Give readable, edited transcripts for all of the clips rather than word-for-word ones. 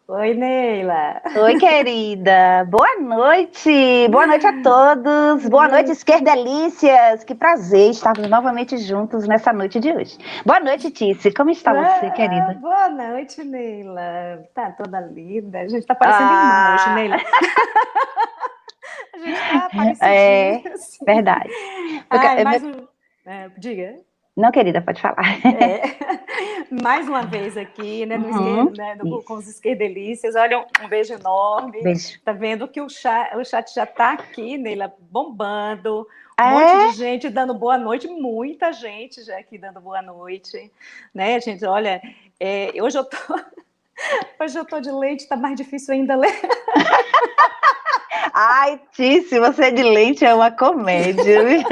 Oi, Neila. Oi, querida. Boa noite. Boa noite a todos. Boa noite, esquerdelícias. Que prazer estarmos novamente juntos nessa noite de hoje. Boa noite, Tice. Como está você, querida? Boa noite, Neila. Tá toda linda. A gente tá parecendo irmã hoje, Ah, Neila. A gente tá parecidinha, é assim. verdade. Ai, mais um. Diga. Não, querida, pode falar. É, mais uma vez aqui, né, Uhum, com os isso. esquerdelícias. Olha, um beijo enorme. Beijo. Tá vendo que o chat já tá aqui, Neila, bombando. Um monte de É? gente dando boa noite, muita gente já aqui dando boa noite, né, gente? Olha, hoje eu tô de leite, tá mais difícil ainda ler. Ai, Tice, você de lente é uma comédia, viu?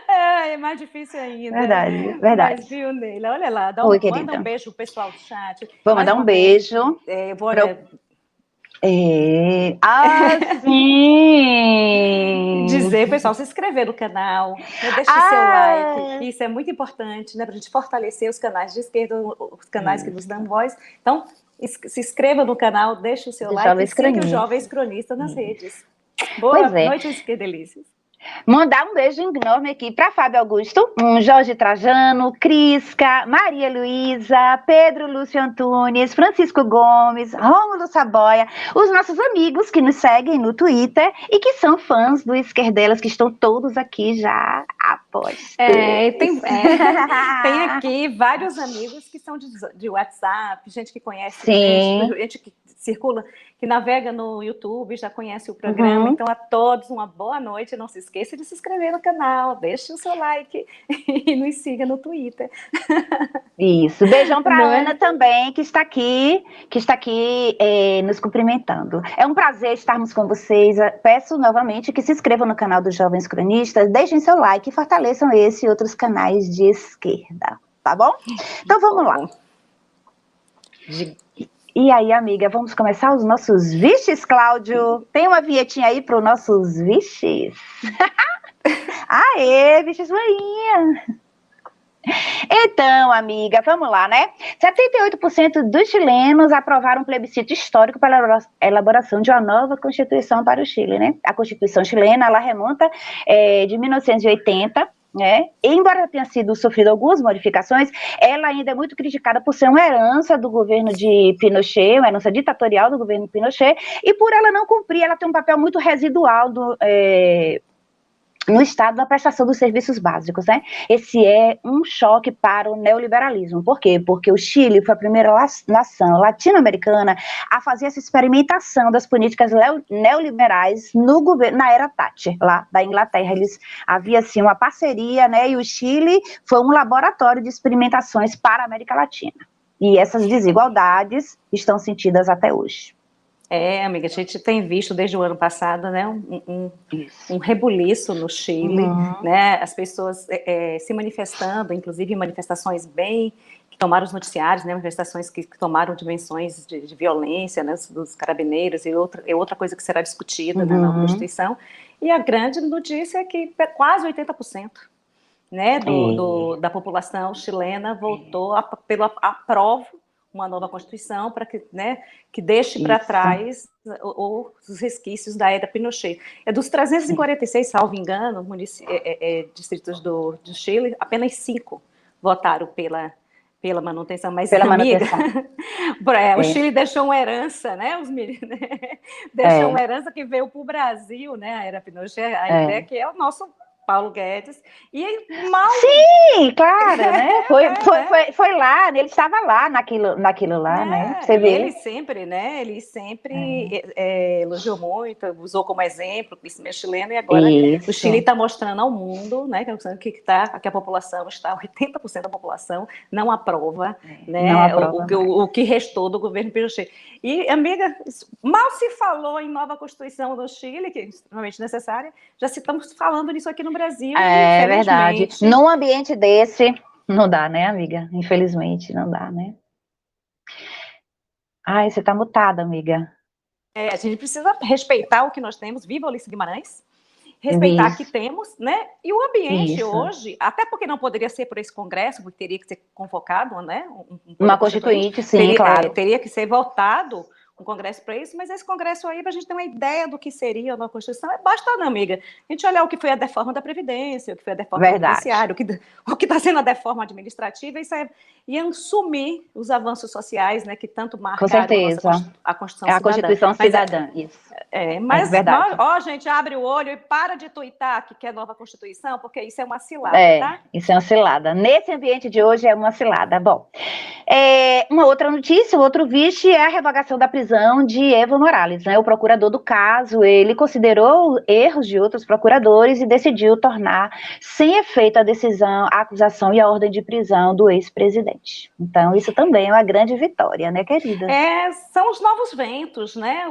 É mais difícil ainda. Verdade, Mas, verdade. viu, Neila? Olha lá, Oi, manda um querida. beijo pro pessoal do chat. Vou Mais mandar um uma vez, beijo. eu vou, Pro... olha, Ah, sim! dizer, pessoal, se inscrever no canal, né? Deixe o seu like, Ah! que isso é muito importante, né? Para a gente fortalecer os canais de esquerda, os canais que nos Isso, dão voz. Então, se inscreva no canal, deixe o seu dos like e jovens siga os cronistas. Jovens Cronistas nas Isso. redes. Pois Boa é. noite, esquerdelícias. Mandar um beijo enorme aqui para Fábio Augusto, Jorge Trajano, Crisca, Maria Luísa, Pedro Lúcio Antunes, Francisco Gomes, Rômulo Saboia, os nossos amigos que nos seguem no Twitter e que são fãs do Esquerdelas, que estão todos aqui já apostos. Tem aqui vários amigos que são de WhatsApp, gente que conhece, né, Sim. gente que circula, que navega no YouTube, já conhece o programa. Uhum. Então, a todos, uma boa noite. Não se esqueça de se inscrever no canal, deixe o seu like e nos siga no Twitter. Isso. Beijão para Não Ana é? também, que está aqui nos cumprimentando. É um prazer estarmos com vocês. Peço novamente que se inscrevam no canal dos Jovens Cronistas, deixem seu like e fortaleçam esse e outros canais de esquerda, tá bom? Então vamos lá. Bom, E aí, amiga, vamos começar os nossos viches, Cláudio? Tem uma vinhetinha aí para os nossos viches? Aê, viches rainha! Então, amiga, vamos lá, né? 78% dos chilenos aprovaram um plebiscito histórico para a elaboração de uma nova Constituição para o Chile, né? A Constituição chilena, ela remonta de 1980, né? Embora tenha sido sofrido algumas modificações, ela ainda é muito criticada por ser uma herança do governo de Pinochet, uma herança ditatorial do governo de Pinochet, e por ela não cumprir, ela tem um papel muito residual no Estado da prestação dos serviços básicos, né? Esse é um choque para o neoliberalismo. Por quê? Porque o Chile foi a primeira nação latino-americana a fazer essa experimentação das políticas neoliberais no governo, na era Thatcher, lá da Inglaterra. Havia, assim, uma parceria, né? E o Chile foi um laboratório de experimentações para a América Latina. E essas desigualdades estão sentidas até hoje. amiga, a gente tem visto desde o ano passado, né, um rebuliço no Chile, Uhum. né, as pessoas se manifestando, inclusive manifestações que tomaram os noticiários, né, manifestações que tomaram dimensões de violência, né, dos carabineiros e outra coisa que será discutida, né, na Uhum. Constituição. E a grande notícia é que quase 80%, né, da população chilena votou pelo aprovo uma nova Constituição para que, né, que deixe para Isso. trás os resquícios da era Pinochet. Dos 346, salvo engano, distritos do Chile, apenas 5 votaram pela manutenção, mas, Pela amiga, manutenção. o É. Chile deixou uma herança, né? Deixou uma É. herança que veio para o Brasil, né? A era Pinochet, a ideia É. que é o nosso Paulo Guedes, e mal. Sim, claro, né? Né? Foi lá, ele estava lá naquilo lá, né? Né? Você E vê. ele sempre É. elogiou muito, usou como exemplo o conhecimento chileno, e agora o Chile Isso. está mostrando ao mundo, né, que a população está, 80% da população não aprova, Não né, aprova mais. o que restou do governo Pinochet. E, amiga, mal se falou em nova Constituição do Chile, que é extremamente necessária, já estamos falando nisso aqui no Brasil, e É verdade. infelizmente. Num ambiente desse, não dá, né, amiga? Infelizmente, não dá, né? Ai, você tá mutada, amiga. A gente precisa respeitar o que nós temos. Viva Ulisses Guimarães! respeitar Isso. que temos, né? E o ambiente Isso. hoje, até porque não poderia ser por esse Congresso, porque teria que ser convocado, né? Uma constituinte, sim, teria, claro. teria que ser votado um Congresso para isso, mas esse Congresso aí, para a gente ter uma ideia do que seria a nova Constituição, basta, não, amiga, a gente olhar o que foi a reforma da Previdência, o que foi a reforma do Judiciário, o que está sendo a reforma administrativa, isso iam sumir os avanços sociais, né, que tanto marcaram a Constituição Cidadã. A Constituição Cidadã, isso. Mas, ó, gente, abre o olho e para de tuitar que quer nova Constituição, porque isso é uma cilada, tá? Isso é uma cilada. Nesse ambiente de hoje é uma cilada. Bom, uma outra notícia, o outro vice é a revogação da prisão de Evo Morales, né? O procurador do caso, ele considerou erros de outros procuradores e decidiu tornar sem efeito a decisão, a acusação e a ordem de prisão do ex-presidente. Então, isso também é uma grande vitória, né, querida? São os novos ventos, né?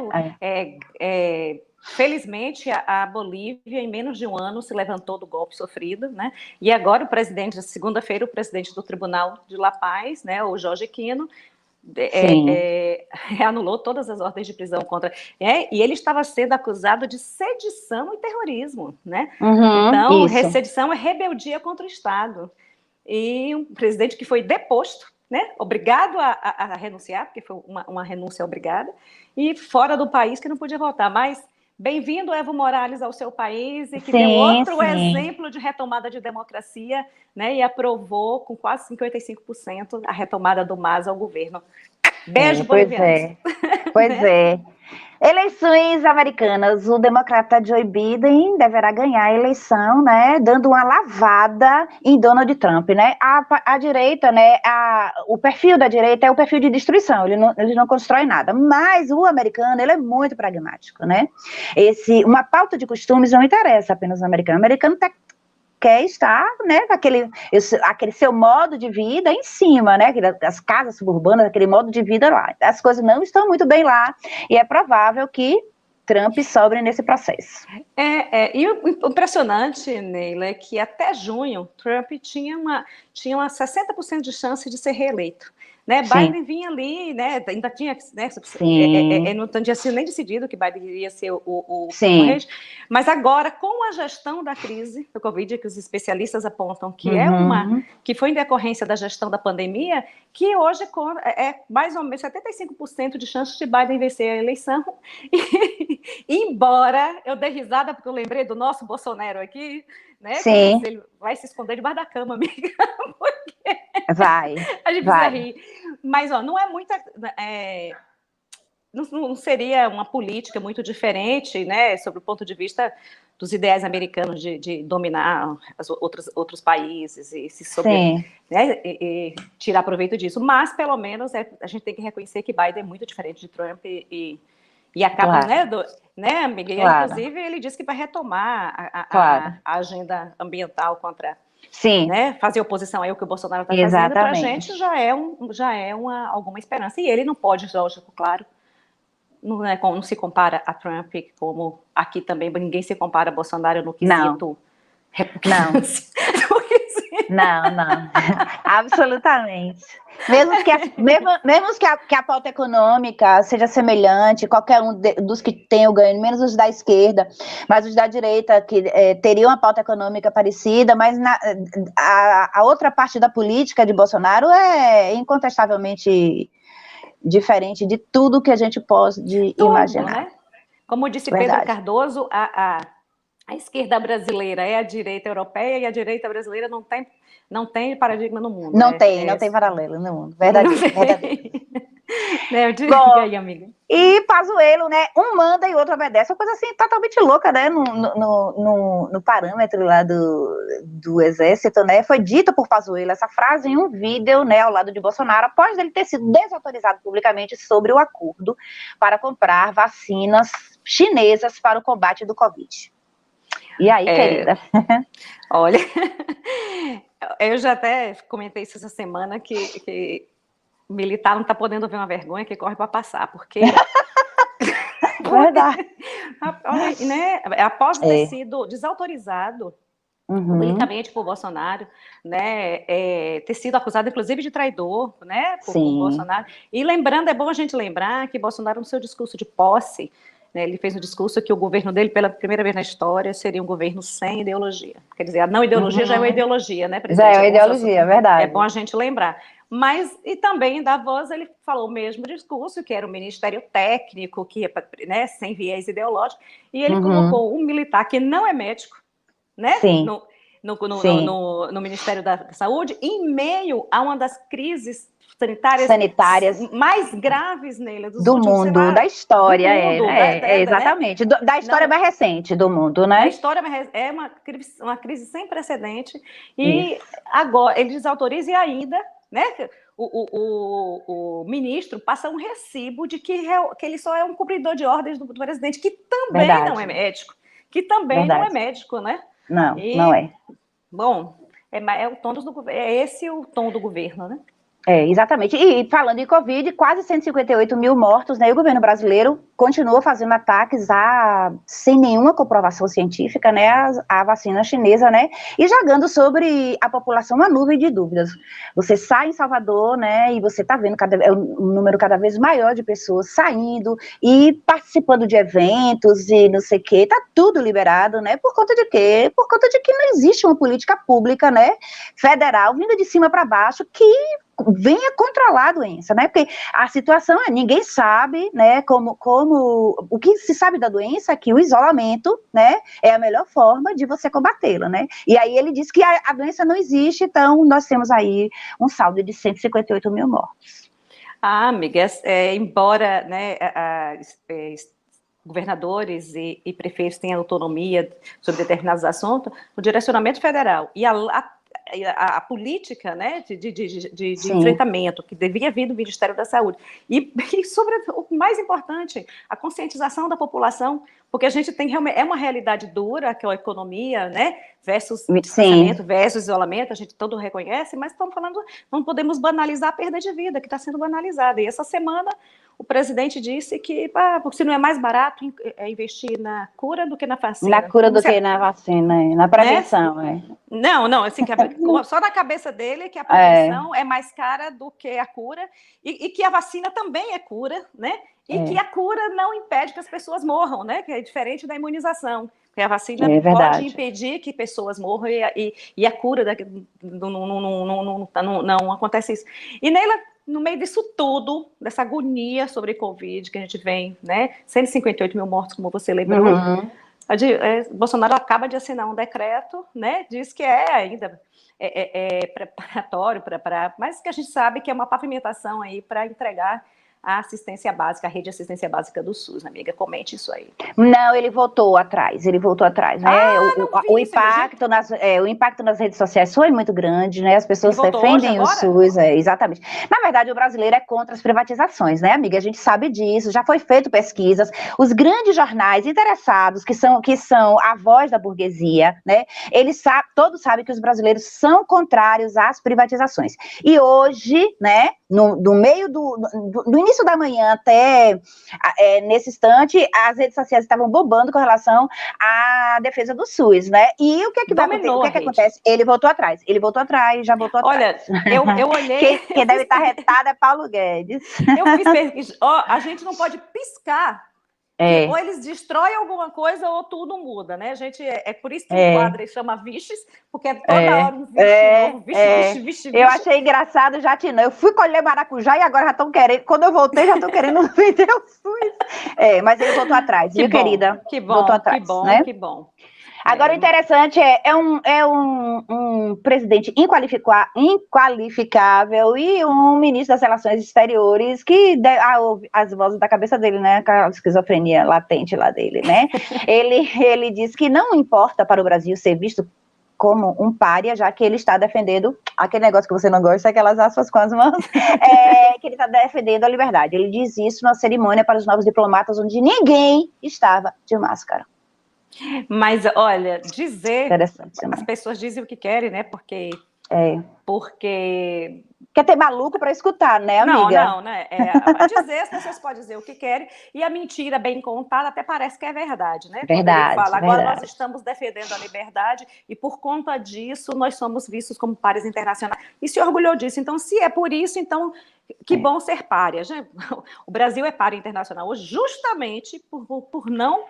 Felizmente, a Bolívia, em menos de um ano, se levantou do golpe sofrido, né? E agora o presidente, segunda-feira, o presidente do Tribunal de La Paz, né, o Jorge Quino, anulou todas as ordens de prisão contra... e ele estava sendo acusado de sedição e terrorismo, né? Então, sedição é rebeldia contra o Estado. E um presidente que foi deposto, né, obrigado a renunciar, porque foi uma renúncia obrigada, e fora do país que não podia voltar, mas... Bem-vindo, Evo Morales, ao seu país, e que deu outro exemplo de retomada de democracia, né, e aprovou com quase 55% a retomada do MAS ao governo. Beijo, bolivianos. Pois é. Eleições americanas, o democrata Joe Biden deverá ganhar a eleição, né, dando uma lavada em Donald Trump, né? A direita, né, o perfil da direita é o perfil de destruição, ele não constrói nada, mas o americano, ele é muito pragmático, né? Uma pauta de costumes não interessa apenas ao americano, o americano quer estar, né, aquele seu modo de vida em cima, né, as casas suburbanas, aquele modo de vida lá. As coisas não estão muito bem lá e é provável que Trump sobre nesse processo. E o impressionante, Neila, é que até junho Trump tinha uma 60% de chance de ser reeleito. Né? Biden vinha ali, né? Ainda tinha, né? Não tinha sido nem decidido que Biden iria ser o concorrente, mas agora, com a gestão da crise do Covid, que os especialistas apontam que que foi em decorrência da gestão da pandemia, que hoje é mais ou menos 75% de chance de Biden vencer a eleição. E, embora eu dei risada, porque eu lembrei do nosso Bolsonaro aqui, né? Sim. Ele vai se esconder debaixo da cama, amiga. Porque a gente precisa rir. Mas, ó, não é muita... não seria uma política muito diferente, né, sobre o ponto de vista dos ideais americanos de dominar outros países né, e tirar proveito disso. Mas, pelo menos, a gente tem que reconhecer que Biden é muito diferente de Trump e acaba, né, amiga? Inclusive, ele disse que vai retomar a agenda ambiental contra... Né, fazer oposição aí ao que o Bolsonaro está fazendo, para a gente já é alguma esperança. E ele não pode, lógico, claro, não se compara a Trump, como aqui também ninguém se compara a Bolsonaro no quesito repugnância. Não, absolutamente. Mesmo que a pauta econômica seja semelhante, qualquer um dos que tem o ganho, menos os da esquerda, mas os da direita que teriam uma pauta econômica parecida, mas a outra parte da política de Bolsonaro é incontestavelmente diferente de tudo que a gente pode imaginar. Né? Como disse Pedro Cardoso, a esquerda brasileira é a direita europeia e a direita brasileira não tem paradigma no mundo. Não tem paralelo no mundo. Verdade. Eu digo aí, amiga. E Pazuello, né? Um manda e outro obedece. Uma coisa assim totalmente louca, né? No parâmetro lá do Exército, né? Foi dita por Pazuello essa frase em um vídeo, né? Ao lado de Bolsonaro, após ele ter sido desautorizado publicamente sobre o acordo para comprar vacinas chinesas para o combate do Covid. E aí, querida? Olha, eu já até comentei isso essa semana que militar não está podendo ver uma vergonha que corre para passar, porque... Verdade. Né, após ter sido desautorizado publicamente por Bolsonaro, né, ter sido acusado, inclusive, de traidor, né, por Bolsonaro. E lembrando, é bom a gente lembrar que Bolsonaro, no seu discurso de posse, né, ele fez um discurso que o governo dele, pela primeira vez na história, seria um governo sem ideologia. Quer dizer, a não ideologia já é uma ideologia, né, presidente? Já é uma ideologia, é verdade. É bom a gente lembrar. Mas, e também em Davos, ele falou o mesmo discurso, que era um ministério técnico, que, né, sem viés ideológico, e ele colocou um militar que não é médico, né, Sim. no Ministério da Saúde, em meio a uma das crises sanitárias mais graves nele do mundo, da história, exatamente, da história mais recente do mundo, né? Da história é uma crise sem precedente, e agora ele desautoriza e ainda, né, o ministro passa um recibo de que ele só é um cumpridor de ordens do presidente, que também não é médico, não é médico, né? Não é. Bom, é esse o tom do governo, né? Exatamente. E falando em Covid, quase 158 mil mortos, né? E o governo brasileiro continua fazendo ataques sem nenhuma comprovação científica, né? A vacina chinesa, né? E jogando sobre a população uma nuvem de dúvidas. Você sai em Salvador, né? E você está vendo um número cada vez maior de pessoas saindo e participando de eventos e não sei o quê. Tá tudo liberado, né? Por conta de quê? Por conta de que não existe uma política pública, né? Federal, vindo de cima para baixo, que venha controlar a doença, né? Porque a situação ninguém sabe, né? O que se sabe da doença é que o isolamento, né? É a melhor forma de você combatê-la, né? E aí ele diz que a doença não existe, então nós temos aí um saldo de 158 mil mortos. Amiga, embora, né, governadores e prefeitos tenham autonomia sobre determinados assuntos, o direcionamento federal e a política, né, de enfrentamento que devia vir do Ministério da Saúde e sobre o mais importante, a conscientização da população, porque a gente tem realmente uma realidade dura, que é a economia, né, versus distanciamento, versus isolamento, a gente todo reconhece, mas estamos falando, não podemos banalizar a perda de vida, que está sendo banalizada, e essa semana o presidente disse que se não é mais barato investir na cura do que na vacina. Na cura do que na vacina, na prevenção, né? Não, assim, só na cabeça dele que a prevenção é mais cara do que a cura, e que a vacina também é cura, né? E que a cura não impede que as pessoas morram, né? Que é diferente da imunização. Porque a vacina pode impedir que pessoas morram e a cura não acontece isso. E Neila, no meio disso tudo, dessa agonia sobre Covid que a gente vem, né? 158 mil mortos, como você lembrou. Bolsonaro acaba de assinar um decreto, né? Diz que ainda preparatório, mas que a gente sabe que é uma pavimentação aí para entregar a assistência básica, a rede de assistência básica do SUS, amiga. Comente isso aí. Não, ele voltou atrás, né? O impacto nas redes sociais foi muito grande, né? As pessoas defendem o SUS, exatamente. Na verdade, o brasileiro é contra as privatizações, né, amiga? A gente sabe disso, já foi feito pesquisas. Os grandes jornais interessados, que são a voz da burguesia, né? Todos sabem que os brasileiros são contrários às privatizações. E hoje, né, no início da manhã até nesse instante, as redes sociais estavam bombando com relação à defesa do SUS, né? E o que é que vai acontecer? O que é que acontece? Ele voltou atrás, já voltou atrás. Olha, eu olhei... Quem deve estar retado é Paulo Guedes. Eu fiz pesquisa. A gente não pode piscar. Ou eles destroem alguma coisa ou tudo muda, né? A gente, por isso que o quadro chama Viches, porque toda hora um vixe novo, vixe. Eu achei engraçado, eu fui colher maracujá e agora já estão querendo, quando eu voltei já estão querendo vender o SUS. Mas ele voltou atrás, viu, querida? Que bom, voltou atrás, né? Que bom. Agora, o interessante um presidente inqualificável e um ministro das Relações Exteriores que ouve as vozes da cabeça dele, né? A esquizofrenia latente lá dele, né? ele diz que não importa para o Brasil ser visto como um pária, já que ele está defendendo aquele negócio que você não gosta, aquelas aspas com as mãos, que ele está defendendo a liberdade. Ele diz isso numa cerimônia para os novos diplomatas, onde ninguém estava de máscara. Mas, olha, as pessoas dizem o que querem, né? Porque Porque... Quer ter maluco para escutar, né, amiga? Não, né? Dizer, as pessoas podem dizer o que querem, e a mentira bem contada até parece que é verdade, né? Quando ele fala, agora nós estamos defendendo a liberdade, e por conta disso nós somos vistos como pares internacionais. E se orgulhou disso. Então, se é por isso, então, que bom ser pária. O Brasil é pária internacional hoje justamente por não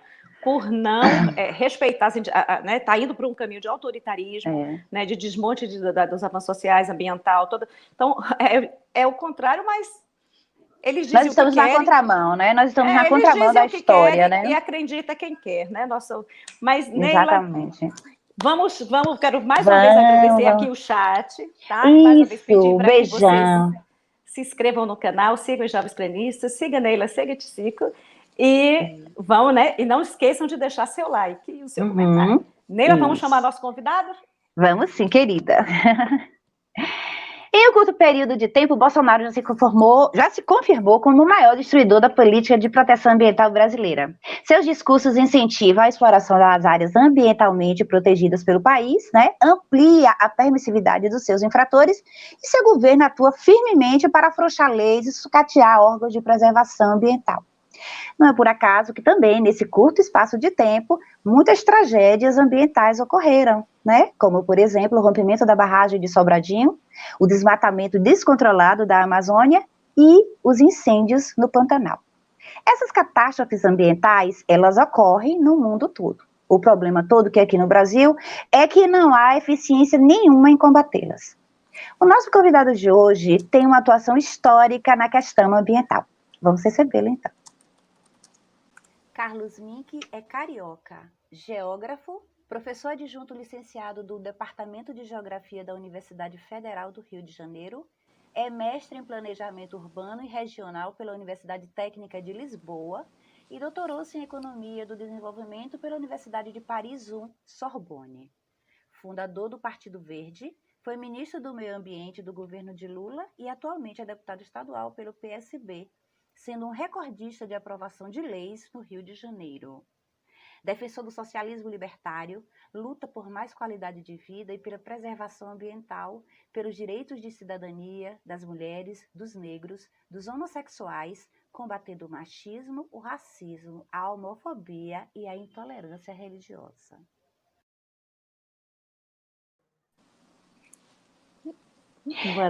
respeitar, né, tá indo para um caminho de autoritarismo, né, de desmonte dos avanços sociais, ambiental, toda. Então, é o contrário, mas eles dizem nós estamos na contramão, né? Nós estamos na contramão da história, né? E acredita quem quer, né? Mas, exatamente. Neila, quero mais uma vez agradecer aqui o chat, tá? Mais uma vez pedir para que vocês se inscrevam no canal, sigam os Jovens Cronistas, siga Neila, siga Ticico. E vão, né? E não esqueçam de deixar seu like e o seu comentário. Neila, vamos chamar nosso convidado? Vamos sim, querida. Em um curto período de tempo, Bolsonaro já se confirmou como o maior destruidor da política de proteção ambiental brasileira. Seus discursos incentivam a exploração das áreas ambientalmente protegidas pelo país, né? Amplia a permissividade dos seus infratores e seu governo atua firmemente para afrouxar leis e sucatear órgãos de preservação ambiental. Não é por acaso que também, nesse curto espaço de tempo, muitas tragédias ambientais ocorreram, né? Como, por exemplo, o rompimento da barragem de Sobradinho, o desmatamento descontrolado da Amazônia e os incêndios no Pantanal. Essas catástrofes ambientais, elas ocorrem no mundo todo. O problema todo que aqui no Brasil é que não há eficiência nenhuma em combatê-las. O nosso convidado de hoje tem uma atuação histórica na questão ambiental. Vamos recebê-lo, então. Carlos Mink é carioca, geógrafo, professor adjunto licenciado do Departamento de Geografia da Universidade Federal do Rio de Janeiro, é mestre em Planejamento Urbano e Regional pela Universidade Técnica de Lisboa e doutorou-se em Economia do Desenvolvimento pela Universidade de Paris I, Sorbonne. Fundador do Partido Verde, foi ministro do Meio Ambiente do governo de Lula e atualmente é deputado estadual pelo PSB, sendo um recordista de aprovação de leis no Rio de Janeiro. Defensor do socialismo libertário, luta por mais qualidade de vida e pela preservação ambiental, pelos direitos de cidadania das mulheres, dos negros, dos homossexuais, combatendo o machismo, o racismo, a homofobia e a intolerância religiosa.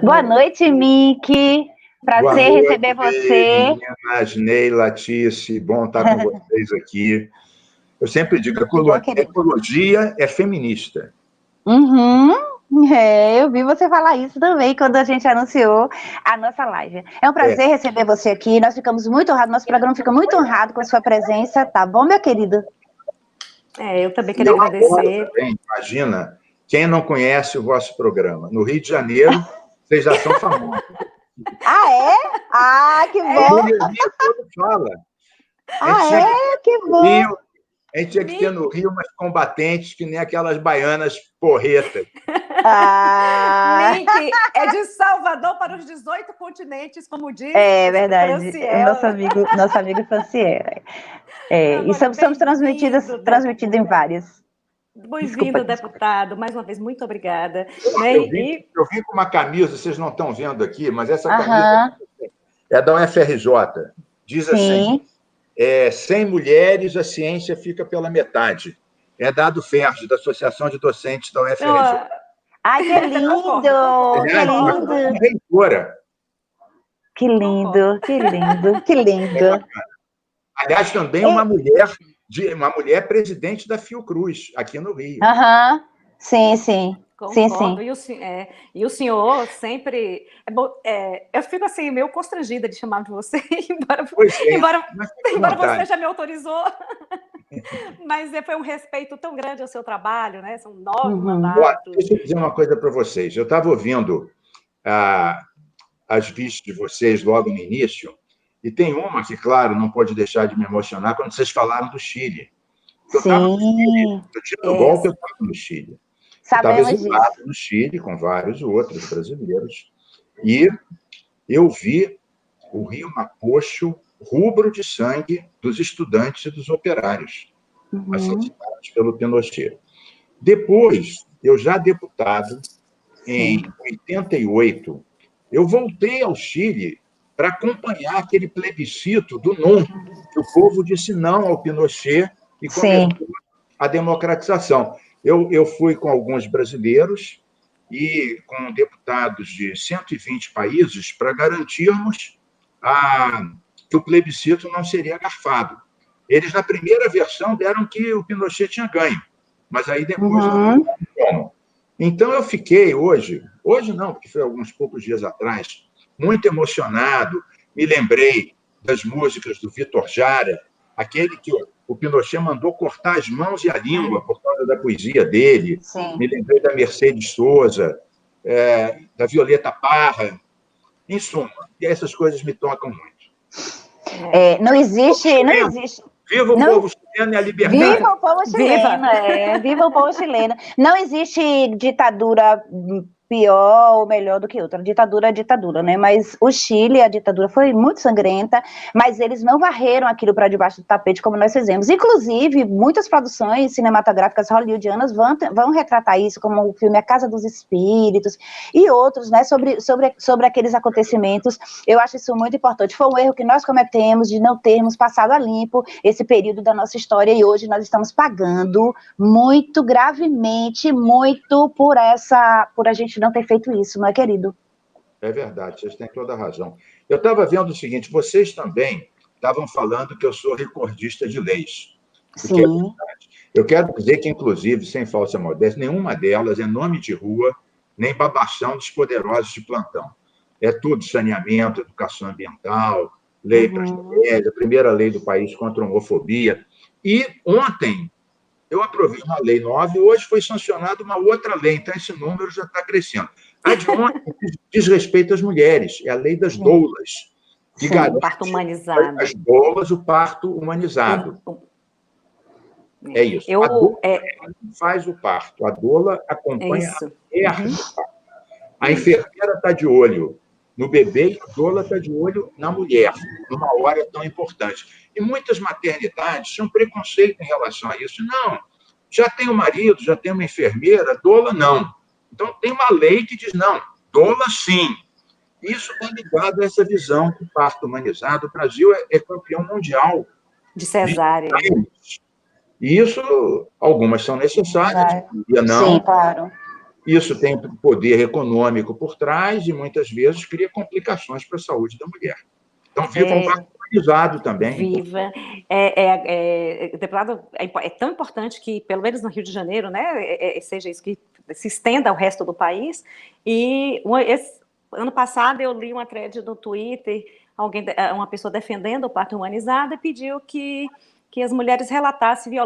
Boa noite, Mink. Prazer receber você. Meninas, Neila, Tice, bom estar com vocês aqui. Eu sempre digo, ecologia é feminista. Eu vi você falar isso também quando a gente anunciou a nossa live. É um prazer receber você aqui, nós ficamos muito honrados, nosso programa fica muito honrado com a sua presença, tá bom, meu querido? Eu também queria agradecer. Também, imagina, quem não conhece o vosso programa? No Rio de Janeiro, vocês já são famosos. Ah, é? Ah, que bom! O Rio todo fala. Que bom! A gente tinha que ter no Rio umas combatentes que nem aquelas baianas porretas. Link é de Salvador para os 18 continentes, como diz. É verdade, nosso amigo Franciel. E somos transmitidos em vários. Bem-vindo, deputado. Mais uma vez, muito obrigada. Eu vim com uma camisa, vocês não estão vendo aqui, mas essa camisa é da UFRJ. Diz assim, sem mulheres, a ciência fica pela metade. É dado FERJ, da Associação de Docentes da UFRJ. Ai, que lindo! Que lindo! Reitora. Que lindo, que lindo, que lindo. Aliás, também uma mulher presidente da Fiocruz, aqui no Rio. Sim, sim. Concordo. E o senhor sempre... eu fico assim, meio constrangida de chamar de você, embora você já me autorizou. Mas foi um respeito tão grande ao seu trabalho, né? São 9 mandatos. Deixa eu dizer uma coisa para vocês. Eu estava ouvindo as vistas de vocês logo no início, e tem uma que, claro, não pode deixar de me emocionar quando vocês falaram do Chile. Eu estava no Chile. No dia do golpe, eu estava no Chile. Estava exilado no Chile com vários outros brasileiros. E eu vi o Rio Mapocho rubro de sangue dos estudantes e dos operários, assassinados pelo Pinochet. Depois, eu já deputado, em 88, eu voltei ao Chile para acompanhar aquele plebiscito do não, que o povo disse não ao Pinochet e começou a democratização. Eu fui com alguns brasileiros e com deputados de 120 países para garantirmos que o plebiscito não seria garfado. Eles, na primeira versão, deram que o Pinochet tinha ganho, mas aí depois não como. Então, eu fiquei hoje não, porque foi alguns poucos dias atrás, muito emocionado, me lembrei das músicas do Vitor Jara, aquele que o Pinochet mandou cortar as mãos e a língua por causa da poesia dele. Sim. Me lembrei da Mercedes Sosa, da Violeta Parra. Em suma, e essas coisas me tocam muito. Não existe... Viva o povo chileno e a liberdade. Viva o povo chileno, viva o povo chileno. Não existe ditadura pior ou melhor do que outra. Ditadura é ditadura, né? Mas o Chile, a ditadura foi muito sangrenta, mas eles não varreram aquilo para debaixo do tapete como nós fizemos. Inclusive, muitas produções cinematográficas hollywoodianas vão retratar isso, como o filme A Casa dos Espíritos e outros, né? Sobre aqueles acontecimentos. Eu acho isso muito importante. Foi um erro que nós cometemos de não termos passado a limpo esse período da nossa história e hoje nós estamos pagando muito gravemente, muito por a gente não ter feito isso, não é, querido? É verdade, vocês têm toda a razão. Eu estava vendo o seguinte, vocês também estavam falando que eu sou recordista de leis. Sim. É verdade. Eu quero dizer que, inclusive, sem falsa modéstia, nenhuma delas é nome de rua, nem babação dos poderosos de plantão. É tudo saneamento, educação ambiental, lei para as mulheres, a primeira lei do país contra a homofobia. E ontem eu aprovei uma lei nova e hoje foi sancionada uma outra lei, então esse número já está crescendo. A de ontem diz respeito às mulheres, é a lei das doulas, que garante o parto humanizado. As doulas, o parto humanizado. É isso. A doula faz o parto, a doula acompanha a mulher no parto. A enfermeira está de olho no bebê e a doula está de olho na mulher, numa hora tão importante. E muitas maternidades tinham preconceito em relação a isso. Não, já tem um marido, já tem uma enfermeira, doula não. Então, tem uma lei que diz, não, doula sim. Isso está ligado a essa visão do parto humanizado. O Brasil é campeão mundial de cesárea. E isso, algumas são necessárias, não. Sim, claro. Isso tem poder econômico por trás e, muitas vezes, cria complicações para a saúde da mulher. Então, viva um parto humanizado também. Viva. Deputado, é tão importante que, pelo menos no Rio de Janeiro, né, seja isso que se estenda ao resto do país. E ano passado eu li uma thread no Twitter, uma pessoa defendendo o parto humanizado e pediu que as mulheres relatassem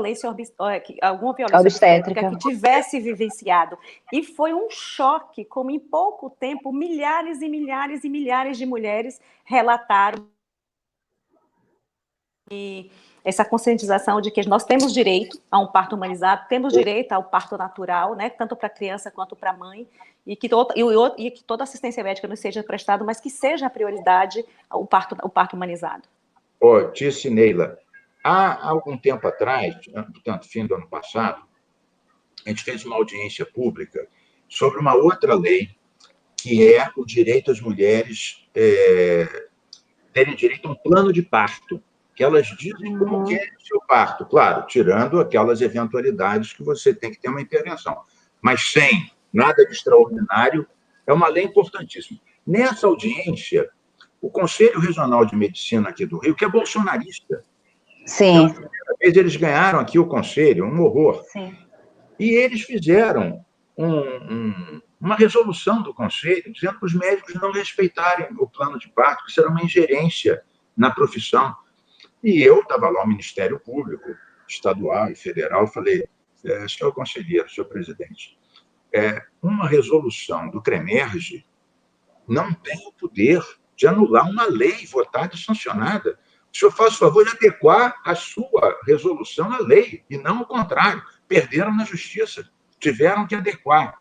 alguma violência obstétrica que tivesse vivenciado. E foi um choque, como em pouco tempo, milhares e milhares e milhares de mulheres relataram. E essa conscientização de que nós temos direito a um parto humanizado, temos direito ao parto natural, né, tanto para a criança quanto para a mãe, e que toda assistência médica nos seja prestada, mas que seja a prioridade o parto humanizado. Disse Neila, há algum tempo atrás, portanto, fim do ano passado, a gente fez uma audiência pública sobre uma outra lei, que é o direito às mulheres terem direito a um plano de parto, que elas dizem como querem o seu parto, claro, tirando aquelas eventualidades que você tem que ter uma intervenção, mas sem nada de extraordinário, é uma lei importantíssima. Nessa audiência, o Conselho Regional de Medicina aqui do Rio, que é bolsonarista, sim. Pela primeira vez eles ganharam aqui o Conselho, um horror. Sim. E eles fizeram uma resolução do Conselho dizendo para os médicos não respeitarem o plano de parto, que isso era uma ingerência na profissão. E eu estava lá, o Ministério Público, estadual e federal, falei, senhor conselheiro, senhor presidente, uma resolução do CREMERGE não tem o poder de anular uma lei votada e sancionada. O senhor faz o favor de adequar a sua resolução à lei, e não o contrário. Perderam na justiça, tiveram que adequar.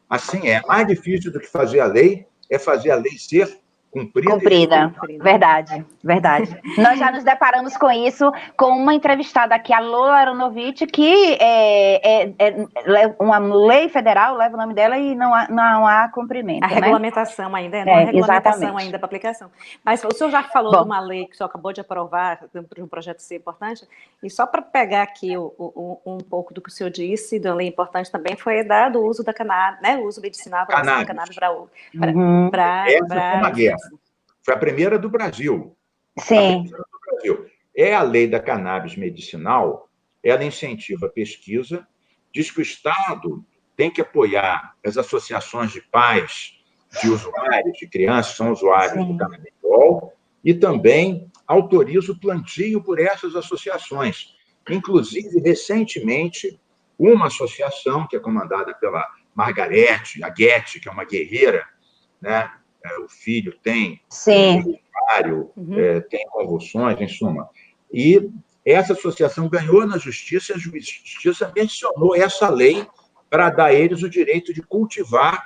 Assim, mais difícil do que fazer a lei, é fazer a lei ser Cumprida. Verdade. Nós já nos deparamos com isso, com uma entrevistada aqui, a Lola Aronovitch, que é uma lei federal, leva o nome dela e não há cumprimento. A regulamentação ainda, não há regulamentação ainda para aplicação. Mas o senhor já falou de uma lei que o senhor acabou de aprovar, de um projeto ser importante, e só para pegar aqui um pouco do que o senhor disse, de uma lei importante também, foi do uso da cannabis, né, o uso medicinal para a cannabis para foi a primeira do Brasil. Sim. É a lei da cannabis medicinal, ela incentiva a pesquisa, diz que o Estado tem que apoiar as associações de pais de usuários, de crianças que são usuários do canabidiol, e também autoriza o plantio por essas associações. Inclusive, recentemente, uma associação, que é comandada pela Margarete Aguete, que é uma guerreira, né? O filho tem usuário, tem convulsões, em suma. E essa associação ganhou na justiça, e a justiça mencionou essa lei para dar a eles o direito de cultivar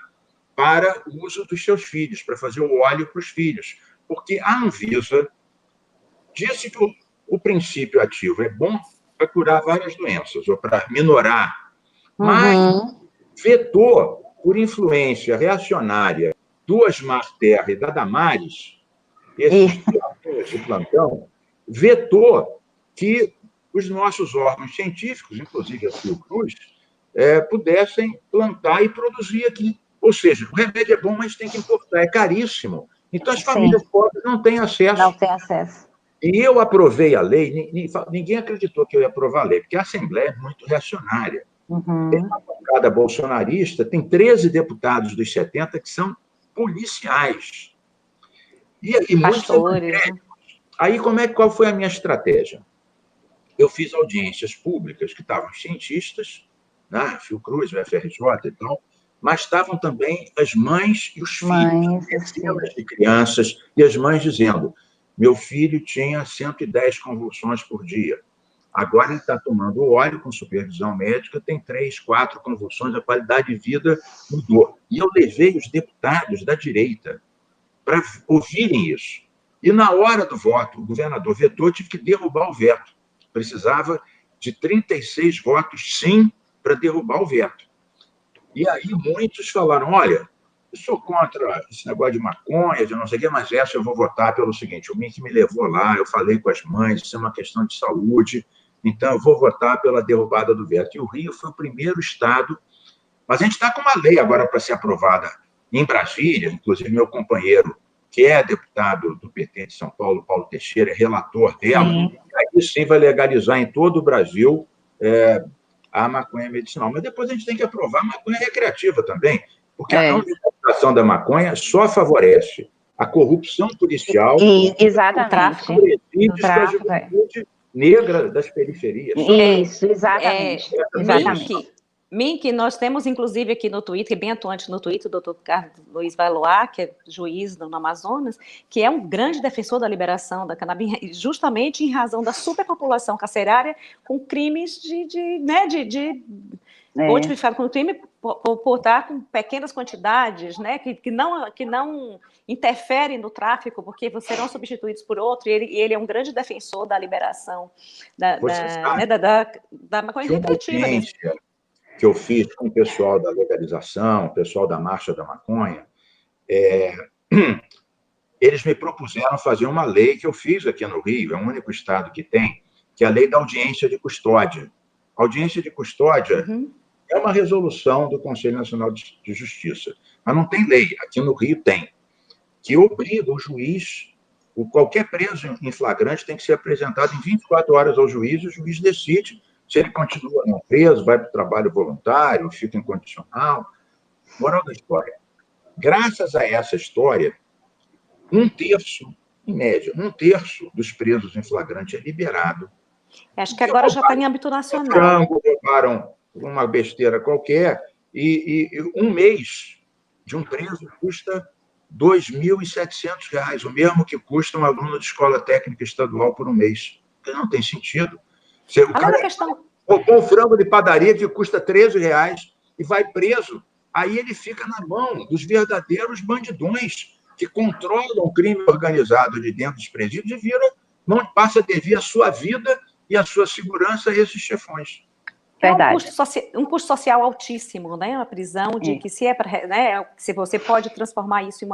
para o uso dos seus filhos, para fazer o óleo para os filhos. Porque a Anvisa disse que o princípio ativo é bom para curar várias doenças, ou para minorar, mas vetou, por influência reacionária do Osmar Terra e da Damares, esses de plantão, vetou que os nossos órgãos científicos, inclusive a Fiocruz, pudessem plantar e produzir aqui. Ou seja, o remédio é bom, mas tem que importar, é caríssimo. Então, as famílias pobres não têm acesso. Não têm acesso. E eu aprovei a lei, ninguém acreditou que eu ia aprovar a lei, porque a Assembleia é muito reacionária. Tem uma bancada bolsonarista, tem 13 deputados dos 70 que são policiais. E muitos evangélicos. Aí, qual foi a minha estratégia? Eu fiz audiências públicas que estavam cientistas, né, Fiocruz, o FRJ e tal, mas estavam também as mães e os filhos, dezenas de crianças, e as mães dizendo: meu filho tinha 110 convulsões por dia. Agora ele está tomando óleo com supervisão médica, tem 3, 4 convulsões, a qualidade de vida mudou. E eu levei os deputados da direita para ouvirem isso. E na hora do voto, o governador vetou, tive que derrubar o veto. Precisava de 36 votos sim para derrubar o veto. E aí muitos falaram: olha, eu sou contra esse negócio de maconha, de não sei o quê, mas essa eu vou votar pelo seguinte: o MIC me levou lá, eu falei com as mães, isso é uma questão de saúde, então eu vou votar pela derrubada do veto. E o Rio foi o primeiro estado, mas a gente está com uma lei agora para ser aprovada em Brasília, inclusive meu companheiro, que é deputado do PT de São Paulo, Paulo Teixeira, é relator dela, e aí sim vai legalizar em todo o Brasil a maconha medicinal. Mas depois a gente tem que aprovar a maconha recreativa também, porque a não legalização da maconha só favorece a corrupção policial, exatamente, o tráfico da juventude negra das periferias. Isso, exatamente. Mink, nós temos, inclusive, aqui no Twitter, bem atuante no Twitter, o doutor Carlos Luiz Valois, que é juiz no Amazonas, que é um grande defensor da liberação da cannabis, justamente em razão da superpopulação carcerária com crimes ou tipificado com crime por estar com pequenas quantidades, né, que não interferem no tráfico, porque serão substituídos por outro, e ele é um grande defensor da liberação da maconha recreativa mesmo. Que eu fiz com o pessoal da legalização, o pessoal da Marcha da Maconha, eles me propuseram fazer uma lei que eu fiz aqui no Rio, é o único estado que tem, que é a lei da audiência de custódia. A audiência de custódia é uma resolução do Conselho Nacional de Justiça, mas não tem lei, aqui no Rio tem, que obriga o juiz, qualquer preso em flagrante tem que ser apresentado em 24 horas ao juiz, e o juiz decide se ele continua não preso, vai para o trabalho voluntário, fica incondicional. Moral da história: graças a essa história, 1/3, em média, 1/3 dos presos em flagrante é liberado. Acho que agora já está em âmbito nacional. Roubaram uma besteira qualquer, e um mês de um preso custa R$ 2.700, o mesmo que custa um aluno de escola técnica estadual por um mês. Porque não tem sentido. O cara roubou um frango de padaria que custa R$ 13 e vai preso. Aí ele fica na mão dos verdadeiros bandidões. que controlam o crime organizado de dentro dos presídios e passa a dever a sua vida e a sua segurança a esses chefões. Verdade. É um custo social altíssimo, né? A prisão, de que se né, se você pode transformar isso em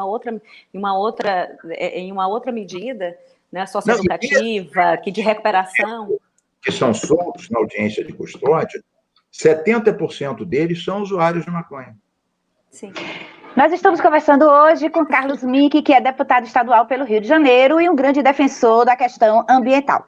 uma outra medida, né, socioeducativa, que de recuperação. Que são soltos na audiência de custódia, 70% deles são usuários de maconha. Sim. Nós estamos conversando hoje com Carlos Mick, que é deputado estadual pelo Rio de Janeiro e um grande defensor da questão ambiental.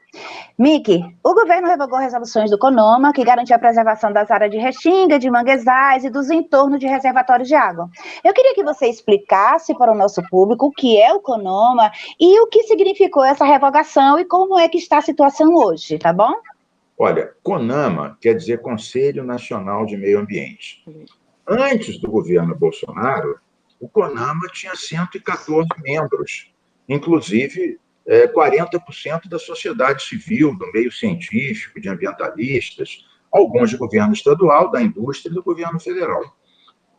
Mick, o governo revogou resoluções do CONOMA, que garantia a preservação das áreas de Restinga, de manguezais e dos entornos de reservatórios de água. Eu queria que você explicasse para o nosso público o que é o CONOMA e o que significou essa revogação e como é que está a situação hoje, tá bom? Olha, CONAMA quer dizer Conselho Nacional de Meio Ambiente. Antes do governo Bolsonaro, o CONAMA tinha 114 membros, inclusive 40% da sociedade civil, do meio científico, de ambientalistas, alguns de governo estadual, da indústria e do governo federal.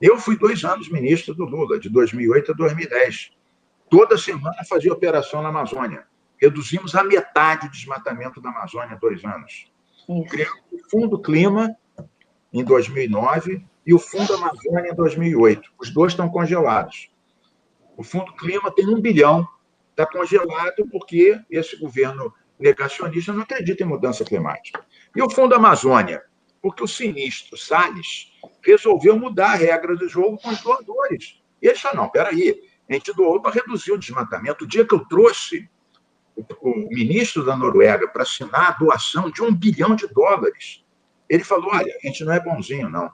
Eu fui 2 anos ministro do Lula, de 2008 a 2010. Toda semana fazia operação na Amazônia. Reduzimos a metade o desmatamento da Amazônia em 2 anos. Criamos o Fundo Clima em 2009 e o Fundo Amazônia em 2008. Os dois estão congelados. O Fundo Clima tem 1 bilhão, está congelado porque esse governo negacionista não acredita em mudança climática. E o Fundo Amazônia, porque o sinistro Salles resolveu mudar a regra do jogo com os doadores. E eles falaram, não, peraí, a gente doou para reduzir o desmatamento. O dia que eu trouxe o ministro da Noruega para assinar a doação de $1 bilhão, ele falou, olha, a gente não é bonzinho, não.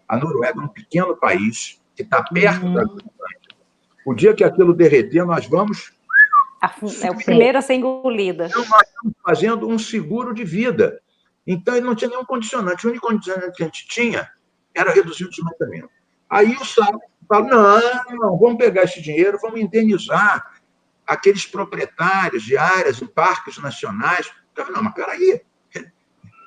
A Noruega é um pequeno país que está perto da Groenlândia. O dia que aquilo derreter, nós vamos... É o primeiro a ser engolida. Então, nós estamos fazendo um seguro de vida. Então, ele não tinha nenhum condicionante. O único condicionante que a gente tinha era reduzir o desmatamento. Aí o Salles falou, não, vamos pegar esse dinheiro, vamos indenizar aqueles proprietários de áreas em parques nacionais. Eu falei, não, mas peraí,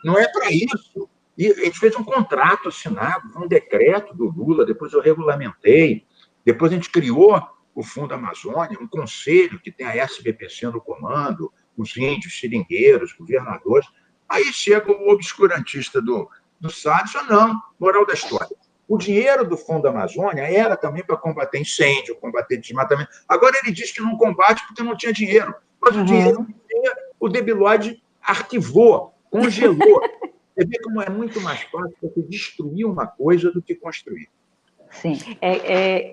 não é para isso. E a gente fez um contrato assinado, um decreto do Lula, depois eu regulamentei, depois a gente criou o Fundo Amazônia, um conselho que tem a SBPC no comando, os índios, seringueiros, governadores. Aí chega o obscurantista do Salles e fala, não, moral da história. O dinheiro do Fundo Amazônia era também para combater incêndio, combater desmatamento. Agora ele diz que não combate porque não tinha dinheiro. Mas o dinheiro que tinha, o Debilóide arquivou, congelou. Você vê como é muito mais fácil você destruir uma coisa do que construir. Sim.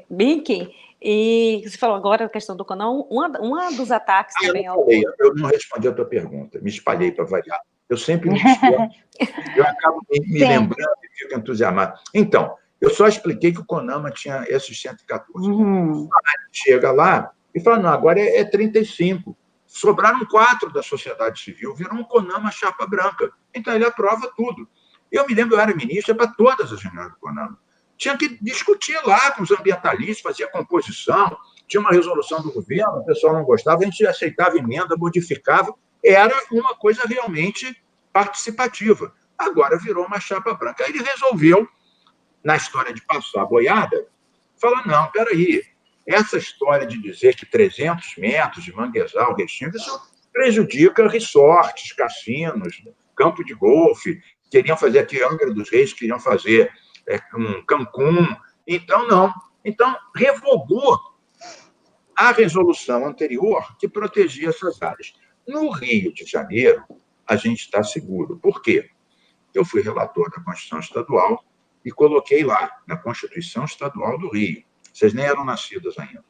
Mick, e você falou agora a questão do CONAMA, uma dos ataques também ao... Eu não respondi a tua pergunta, me espalhei para variar. Eu sempre me discordo, eu acabo me lembrando e fico entusiasmado. Então, eu só expliquei que o CONAMA tinha esses 114. Chega lá e fala, não, agora é 35. Sobraram 4 da sociedade civil, virou um CONAMA chapa branca. Então, ele aprova tudo. Eu me lembro, eu era ministro para todas as reuniões do CONAMA. Tinha que discutir lá com os ambientalistas, fazia composição, tinha uma resolução do governo, o pessoal não gostava, a gente aceitava emenda, modificava. Era uma coisa realmente participativa. Agora virou uma chapa branca. Aí ele resolveu, na história de passar a boiada, falar, não, peraí, essa história de dizer que 300 metros de manguezal, Restinga, isso prejudica resorts, cassinos, campo de golfe, queriam fazer aqui Angra dos Reis, queriam fazer um Cancún, então não. Então, revogou a resolução anterior que protegia essas áreas. No Rio de Janeiro, a gente está seguro. Por quê? Eu fui relator da Constituição Estadual e coloquei lá, na Constituição Estadual do Rio, vocês nem eram nascidos ainda,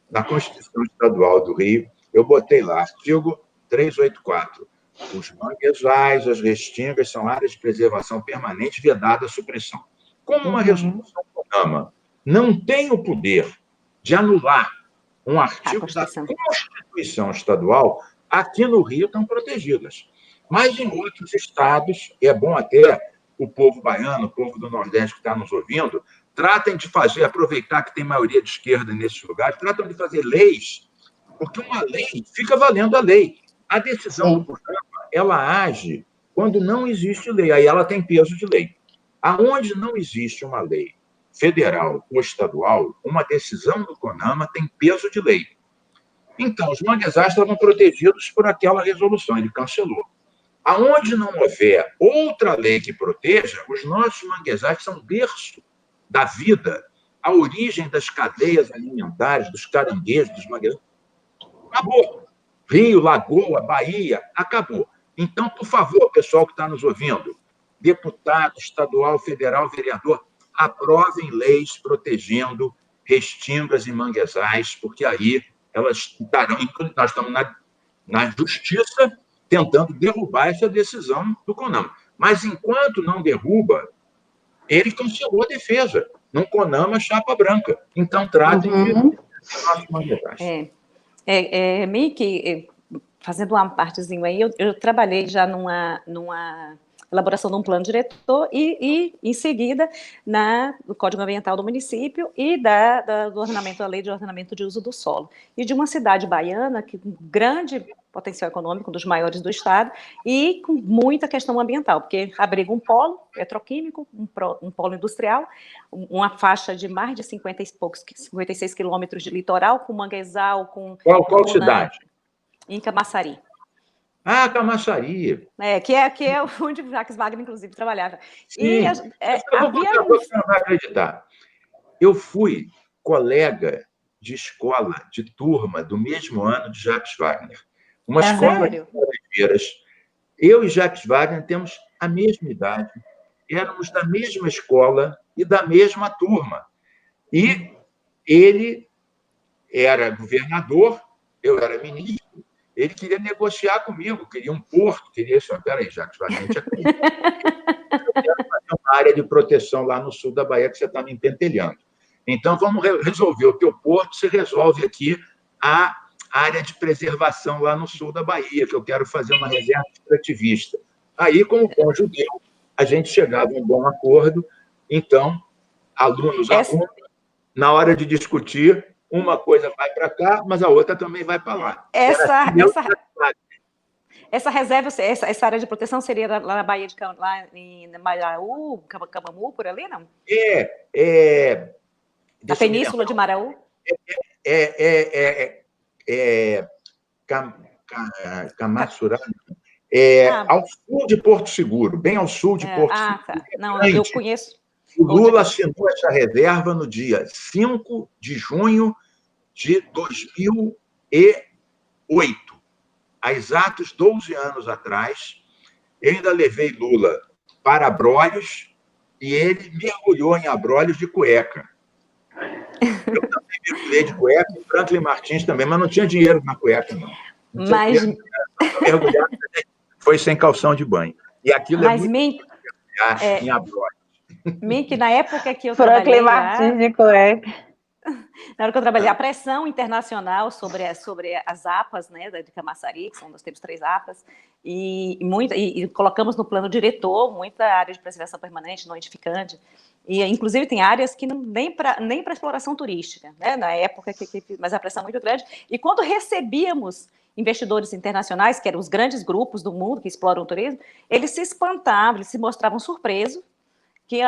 na Constituição Estadual do Rio, eu botei lá, artigo 384, os manguezais, as restingas são áreas de preservação permanente vedada à supressão. Como uma resolução do CONAMA não tem o poder de anular um artigo da Constituição Estadual, aqui no Rio estão protegidas. Mas em outros estados, e é bom até o povo baiano, o povo do Nordeste que está nos ouvindo, tratem de fazer, aproveitar que tem maioria de esquerda nesses lugares, tratam de fazer leis, porque uma lei fica valendo a lei. A decisão do CONAMA, ela age quando não existe lei, aí ela tem peso de lei. Aonde não existe uma lei federal ou estadual, uma decisão do CONAMA tem peso de lei. Então, os manguezais estavam protegidos por aquela resolução, ele cancelou. Aonde não houver outra lei que proteja, os nossos manguezais são berço da vida, a origem das cadeias alimentares, dos caranguejos, dos manguezais. Acabou. Rio, Lagoa, Bahia, acabou. Então, por favor, pessoal que está nos ouvindo, deputado estadual, federal, vereador, aprovem leis protegendo restingas e manguezais, porque aí elas estarão. Nós estamos na justiça tentando derrubar essa decisão do CONAMA. Mas, enquanto não derruba, ele cancelou a defesa. Não CONAMA, chapa branca. Então, tratem de nossos manguezais. Mickey, fazendo uma partezinha aí, eu trabalhei já numa elaboração de um plano diretor e em seguida, no Código Ambiental do município e do ordenamento, da Lei de Ordenamento de Uso do Solo. E de uma cidade baiana, que com grande potencial econômico, um dos maiores do estado, e com muita questão ambiental, porque abriga um polo petroquímico, um polo industrial, uma faixa de mais de 56 quilômetros de litoral, com manguezal, com... Qual cidade? Em Camaçari. Ah, Camaçari. Que é onde o Jacques Wagner, inclusive, trabalhava. Sim. Eu vou contar, você não vai acreditar. Eu fui colega de escola, de turma, do mesmo ano de Jacques Wagner. Uma escola de Laranjeiras. Eu e Jacques Wagner temos a mesma idade, éramos da mesma escola e da mesma turma. E ele era governador, eu era ministro, ele queria negociar comigo, queria um porto, queria... Peraí, Jacques Wagner, eu quero fazer uma área de proteção lá no sul da Bahia, que você está me empentelhando. Então, vamos resolver o teu porto, você resolve aqui a área de preservação lá no sul da Bahia, que eu quero fazer uma reserva extrativista. Aí, como bom judeu, a gente chegava a um bom acordo. Então, alunos, na hora de discutir, uma coisa vai para cá, mas a outra também vai para lá. Essa reserva, essa área de proteção seria lá na Bahia lá em Maraú, Camamu, por ali, não? Da Península de Maraú? Camaçurá, ao sul de Porto Seguro, bem ao sul de Porto Seguro. Tá. Não, eu conheço. O Lula assinou essa reserva no dia 5 de junho de 2008. Há exatos 12 anos atrás, eu ainda levei Lula para Abrolhos e ele mergulhou em Abrolhos de cueca. Eu também mergulhei de cueca, e Franklin Martins também, mas não tinha dinheiro na cueca, não. Mas... mergulhar foi sem calção de banho. E aquilo é muito em Abrolhos. Mickey, na época que eu trabalhei Franklin Martins de cueca. Na hora que eu trabalhei, a pressão internacional sobre as APAs, né, de Camaçari, que nós temos 3 APAs, e colocamos no plano diretor muita área de preservação permanente, não edificante, e inclusive tem áreas que nem para exploração turística, né, na época, mas a pressão é muito grande, e quando recebíamos investidores internacionais, que eram os grandes grupos do mundo que exploram o turismo, eles se espantavam, eles se mostravam surpresos que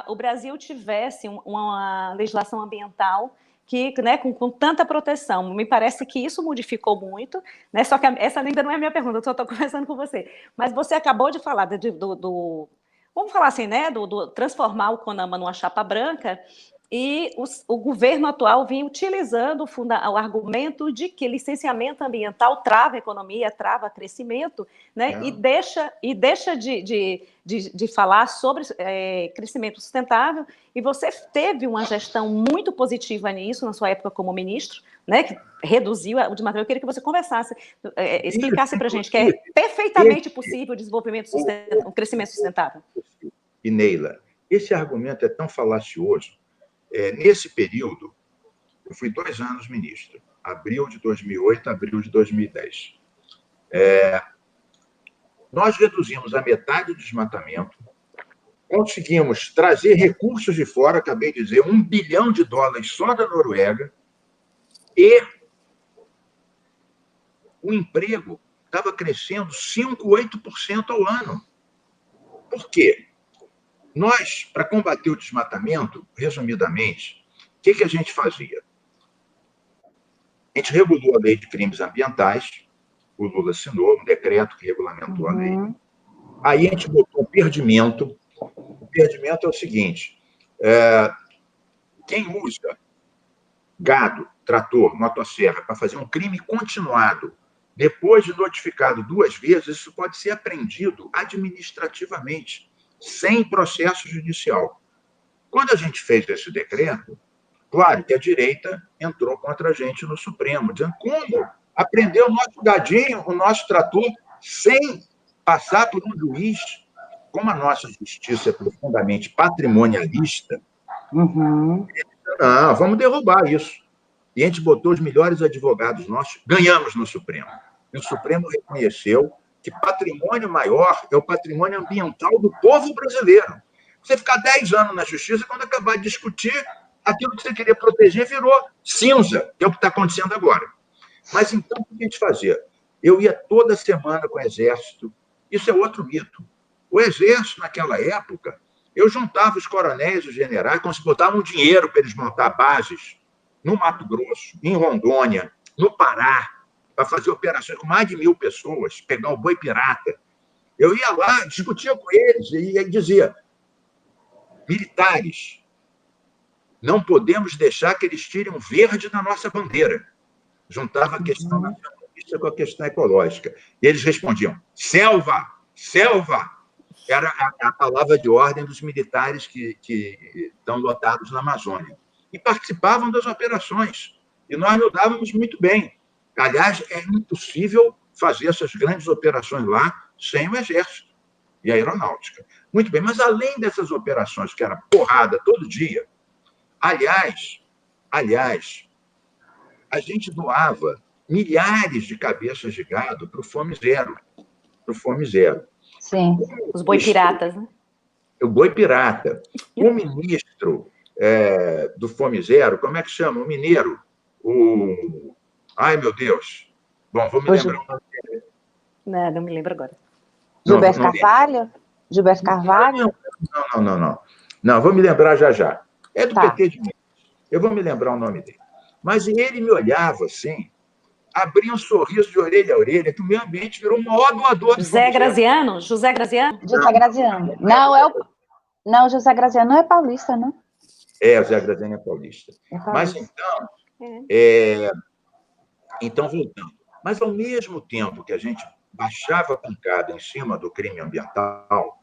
o Brasil tivesse uma legislação ambiental que, né, com tanta proteção. Me parece que isso modificou muito, né? Só que essa ainda não é a minha pergunta, eu só estou conversando com você. Mas você acabou de falar vamos falar assim, né, do transformar o CONAMA numa chapa branca, e o governo atual vinha utilizando o argumento de que licenciamento ambiental trava a economia, trava crescimento, né? E deixa de falar sobre crescimento sustentável, e você teve uma gestão muito positiva nisso na sua época como ministro, né? Que reduziu o desmatamento. Eu queria que você conversasse, explicasse para a gente que é perfeitamente possível o desenvolvimento o crescimento sustentável. E Neila, esse argumento é tão falacioso. Nesse período, eu fui 2 anos ministro, abril de 2008 a abril de 2010. Nós reduzimos a metade do desmatamento, conseguimos trazer recursos de fora, acabei de dizer, $1 bilhão só da Noruega, e o emprego estava crescendo 5%, 8% ao ano. Por quê? Nós, para combater o desmatamento, resumidamente, o que a gente fazia? A gente regulou a lei de crimes ambientais, o Lula assinou um decreto que regulamentou a lei. Aí a gente botou o perdimento. O perdimento é o seguinte, quem usa gado, trator, motosserra para fazer um crime continuado, depois de notificado 2 vezes, isso pode ser apreendido administrativamente, sem processo judicial. Quando a gente fez esse decreto, claro que a direita entrou contra a gente no Supremo, dizendo como apreender o nosso gadinho, o nosso trator, sem passar por um juiz. Como a nossa justiça é profundamente patrimonialista, não, vamos derrubar isso. E a gente botou os melhores advogados nossos, ganhamos no Supremo. E o Supremo reconheceu que patrimônio maior é o patrimônio ambiental do povo brasileiro. Você ficar 10 anos na justiça, quando acabar de discutir, aquilo que você queria proteger virou cinza, que é o que está acontecendo agora. Mas então, o que a gente fazia? Eu ia toda semana com o Exército. Isso é outro mito. O Exército, naquela época, eu juntava os coronéis, os generais, quando se botavam dinheiro para eles montar bases no Mato Grosso, em Rondônia, no Pará, para fazer operações com mais de 1.000 pessoas, pegar o boi pirata. Eu ia lá, discutia com eles e dizia: militares, não podemos deixar que eles tirem o verde da nossa bandeira. Juntava a questão nacionalista com a questão ecológica. E eles respondiam: selva, selva. Era a palavra de ordem dos militares que estão lotados na Amazônia. E participavam das operações. E nós nos dávamos muito bem. Aliás, é impossível fazer essas grandes operações lá sem o Exército e a Aeronáutica. Muito bem, mas além dessas operações, que era porrada todo dia, aliás, a gente doava milhares de cabeças de gado para o Fome Zero. Sim. Os boi piratas, né? O boi pirata. O ministro do Fome Zero, como é que chama? O mineiro. Ai, meu Deus. Bom, vou me lembrar o nome dele. Não me lembro agora. Gilberto Carvalho? Gilberto Carvalho? Não, vou me lembrar já. É do Tá. PT de Minas. Eu vou me lembrar o nome dele. Mas ele me olhava assim, abria um sorriso de orelha a orelha, que o meio ambiente virou o maior doador do José Graziano? José Graziano? José Graziano. Não, José Graziano não é paulista, não? O José Graziano é paulista. Mas então, voltando. Mas, ao mesmo tempo que a gente baixava a pancada em cima do crime ambiental,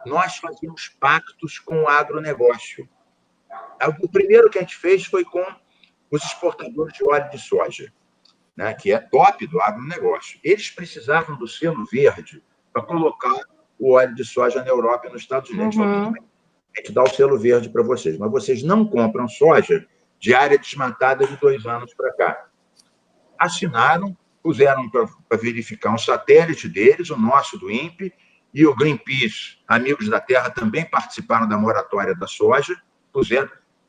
nós fazíamos pactos com o agronegócio. O primeiro que a gente fez foi com os exportadores de óleo de soja, né, que é top do agronegócio. Eles precisavam do selo verde para colocar o óleo de soja na Europa e nos Estados Unidos. A gente dá o selo verde para vocês, mas vocês não compram soja de área desmatada de 2 anos para cá. Assinaram, puseram para verificar um satélite deles, o nosso, do INPE, e o Greenpeace, Amigos da Terra, também participaram da moratória da soja,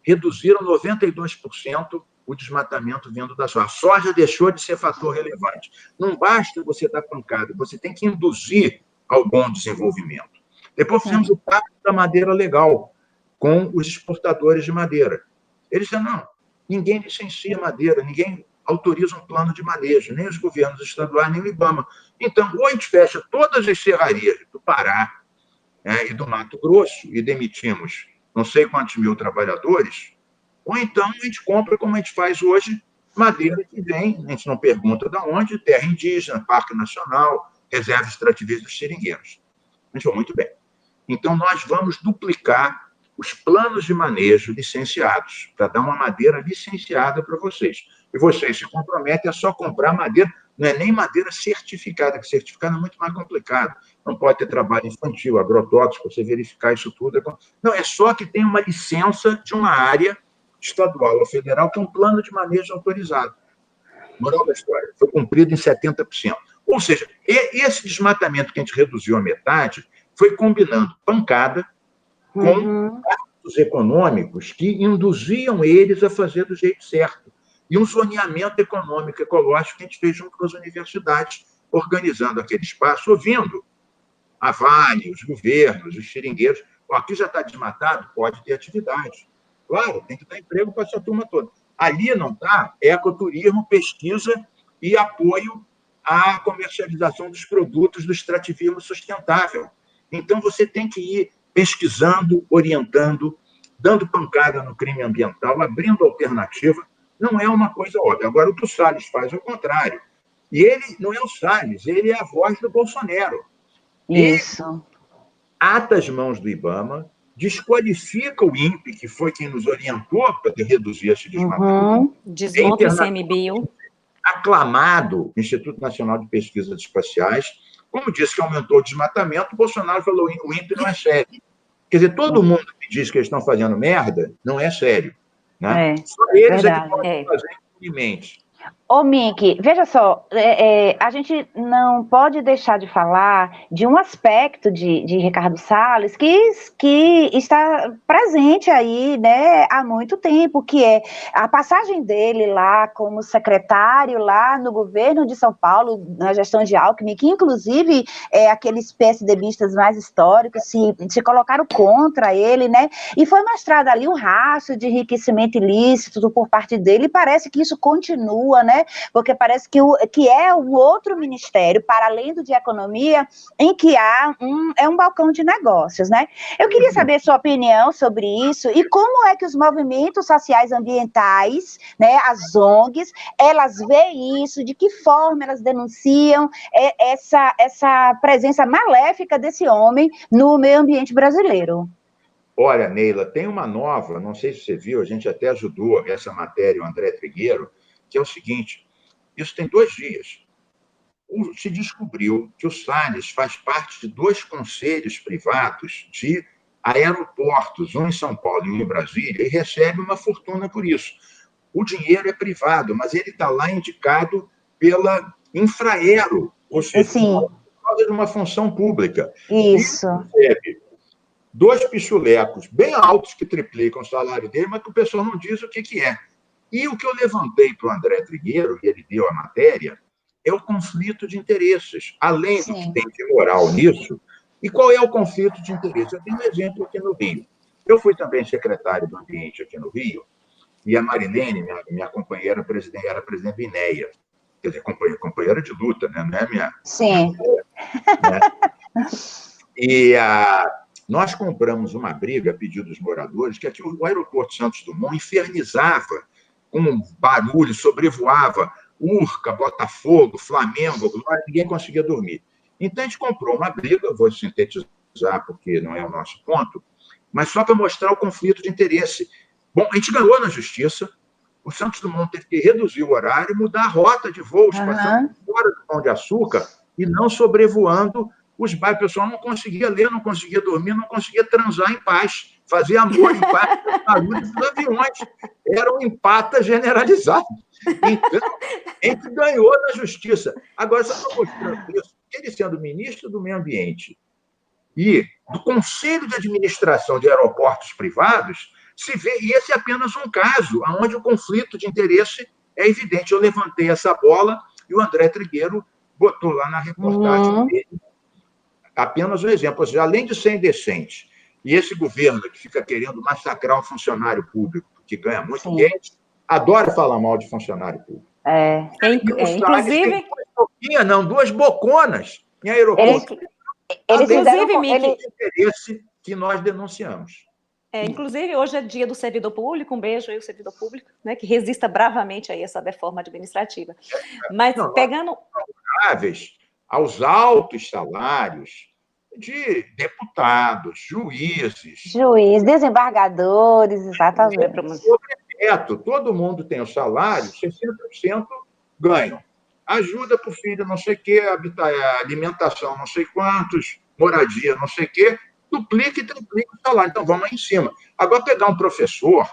reduziram 92% o desmatamento vindo da soja. A soja deixou de ser fator relevante. Não basta você dar pancada, você tem que induzir ao bom desenvolvimento. Depois fizemos o pacto da madeira legal com os exportadores de madeira. Eles disseram: não, ninguém licencia madeira, ninguém autoriza um plano de manejo, nem os governos estaduais, nem o IBAMA. Então, ou a gente fecha todas as serrarias do Pará e do Mato Grosso e demitimos não sei quantos 1.000 trabalhadores, ou então a gente compra, como a gente faz hoje, madeira que vem, a gente não pergunta de onde, terra indígena, Parque Nacional, Reserva Extrativista dos Seringueiros. A gente falou: muito bem. Então, nós vamos duplicar os planos de manejo licenciados, para dar uma madeira licenciada para vocês. E vocês se comprometem a só comprar madeira, não é nem madeira certificada, que certificada é muito mais complicado. Não pode ter trabalho infantil, agrotóxico, você verificar isso tudo. Não, é só que tem uma licença de uma área estadual ou federal, que é um plano de manejo autorizado. Moral da história, foi cumprido em 70%. Ou seja, esse desmatamento que a gente reduziu à metade foi combinando pancada com pactos econômicos que induziam eles a fazer do jeito certo. E um zoneamento econômico ecológico que a gente fez junto com as universidades, organizando aquele espaço, ouvindo a Vale, os governos, os seringueiros. Aqui já está desmatado, pode ter atividade. Claro, tem que dar emprego para essa turma toda. Ali não está ecoturismo, pesquisa e apoio à comercialização dos produtos do extrativismo sustentável. Então, você tem que ir pesquisando, orientando, dando pancada no crime ambiental, abrindo alternativa. Não é uma coisa óbvia. Agora, o que o Salles faz é o contrário. E ele não é o Salles, ele é a voz do Bolsonaro. Isso. Ele ata as mãos do IBAMA, desqualifica o INPE, que foi quem nos orientou para reduzir esse desmatamento. Desmonta o ICMBio. Aclamado Instituto Nacional de Pesquisas Espaciais, como disse que aumentou o desmatamento, o Bolsonaro falou que o INPE não é sério. Quer dizer, todo mundo que diz que eles estão fazendo merda não é sério. Né? Só eles é que podem fazer impunemente. Ô, Miki, veja só, a gente não pode deixar de falar de um aspecto de Ricardo Salles que está presente aí, né, há muito tempo, que é a passagem dele lá como secretário lá no governo de São Paulo, na gestão de Alckmin, que inclusive aqueles PSDBistas mais históricos se colocaram contra ele, né, e foi mostrado ali um rastro de enriquecimento ilícito por parte dele, e parece que isso continua, né, porque parece que é um outro ministério, para além do de economia, em que há um balcão de negócios, né? Eu queria saber sua opinião sobre isso e como é que os movimentos sociais ambientais, né, as ONGs, elas veem isso, de que forma elas denunciam essa presença maléfica desse homem no meio ambiente brasileiro. Olha, Neila, tem uma nova, não sei se você viu, a gente até ajudou essa matéria, o André Trigueiro, que é o seguinte, isso tem 2 dias. Se descobriu que o Salles faz parte de 2 conselhos privados de aeroportos, um em São Paulo e um em Brasília, e recebe uma fortuna por isso. O dinheiro é privado, mas ele está lá indicado pela Infraero, ou seja, por causa de uma função pública. Isso. E recebe 2 pichulecos bem altos que triplicam o salário dele, mas que o pessoal não diz o que é. E o que eu levantei para o André Trigueiro, e ele deu a matéria, é o conflito de interesses. Além do que tem de moral nisso, e qual é o conflito de interesses? Eu tenho um exemplo aqui no Rio. Eu fui também secretário do Ambiente aqui no Rio, e a Marilene, minha companheira, era presidente do INEA. Quer dizer, companheira de luta, né? Não é minha... Sim. Né? E nós compramos uma briga a pedido dos moradores, que aqui o aeroporto Santos Dumont infernizava com barulho, sobrevoava Urca, Botafogo, Flamengo, ninguém conseguia dormir. Então, a gente comprou uma briga, vou sintetizar porque não é o nosso ponto, mas só para mostrar o conflito de interesse. Bom, a gente ganhou na justiça, o Santos Dumont teve que reduzir o horário, mudar a rota de voos, passando fora do Pão de Açúcar e não sobrevoando os bairros. O pessoal não conseguia ler, não conseguia dormir, não conseguia transar em paz, fazer amor em paz, os aviões. Era um empata generalizado. Então, a gente ganhou na justiça. Agora, só para mostrar isso, ele sendo ministro do Meio Ambiente e do Conselho de Administração de Aeroportos Privados, se vê, e esse é apenas um caso onde o conflito de interesse é evidente. Eu levantei essa bola e o André Trigueiro botou lá na reportagem dele apenas um exemplo. Ou seja, além de ser indecente, e esse governo que fica querendo massacrar um funcionário público, que ganha muito dinheiro, adora falar mal de funcionário público. Inclusive... Tem 2 boconas em aeroporto. Inclusive, Miki, interesse que nós denunciamos. Inclusive, hoje é dia do servidor público, um beijo aí ao servidor público, né, que resista bravamente a essa reforma administrativa. Mas pegando... favoráveis aos altos salários de deputados, juízes, desembargadores, exatamente. Teto, todo mundo tem o salário, 60% ganham. Ajuda para o filho, não sei o quê, alimentação, não sei quantos, moradia, não sei o quê, duplica e triplica o salário. Então, vamos lá em cima. Agora, pegar um professor,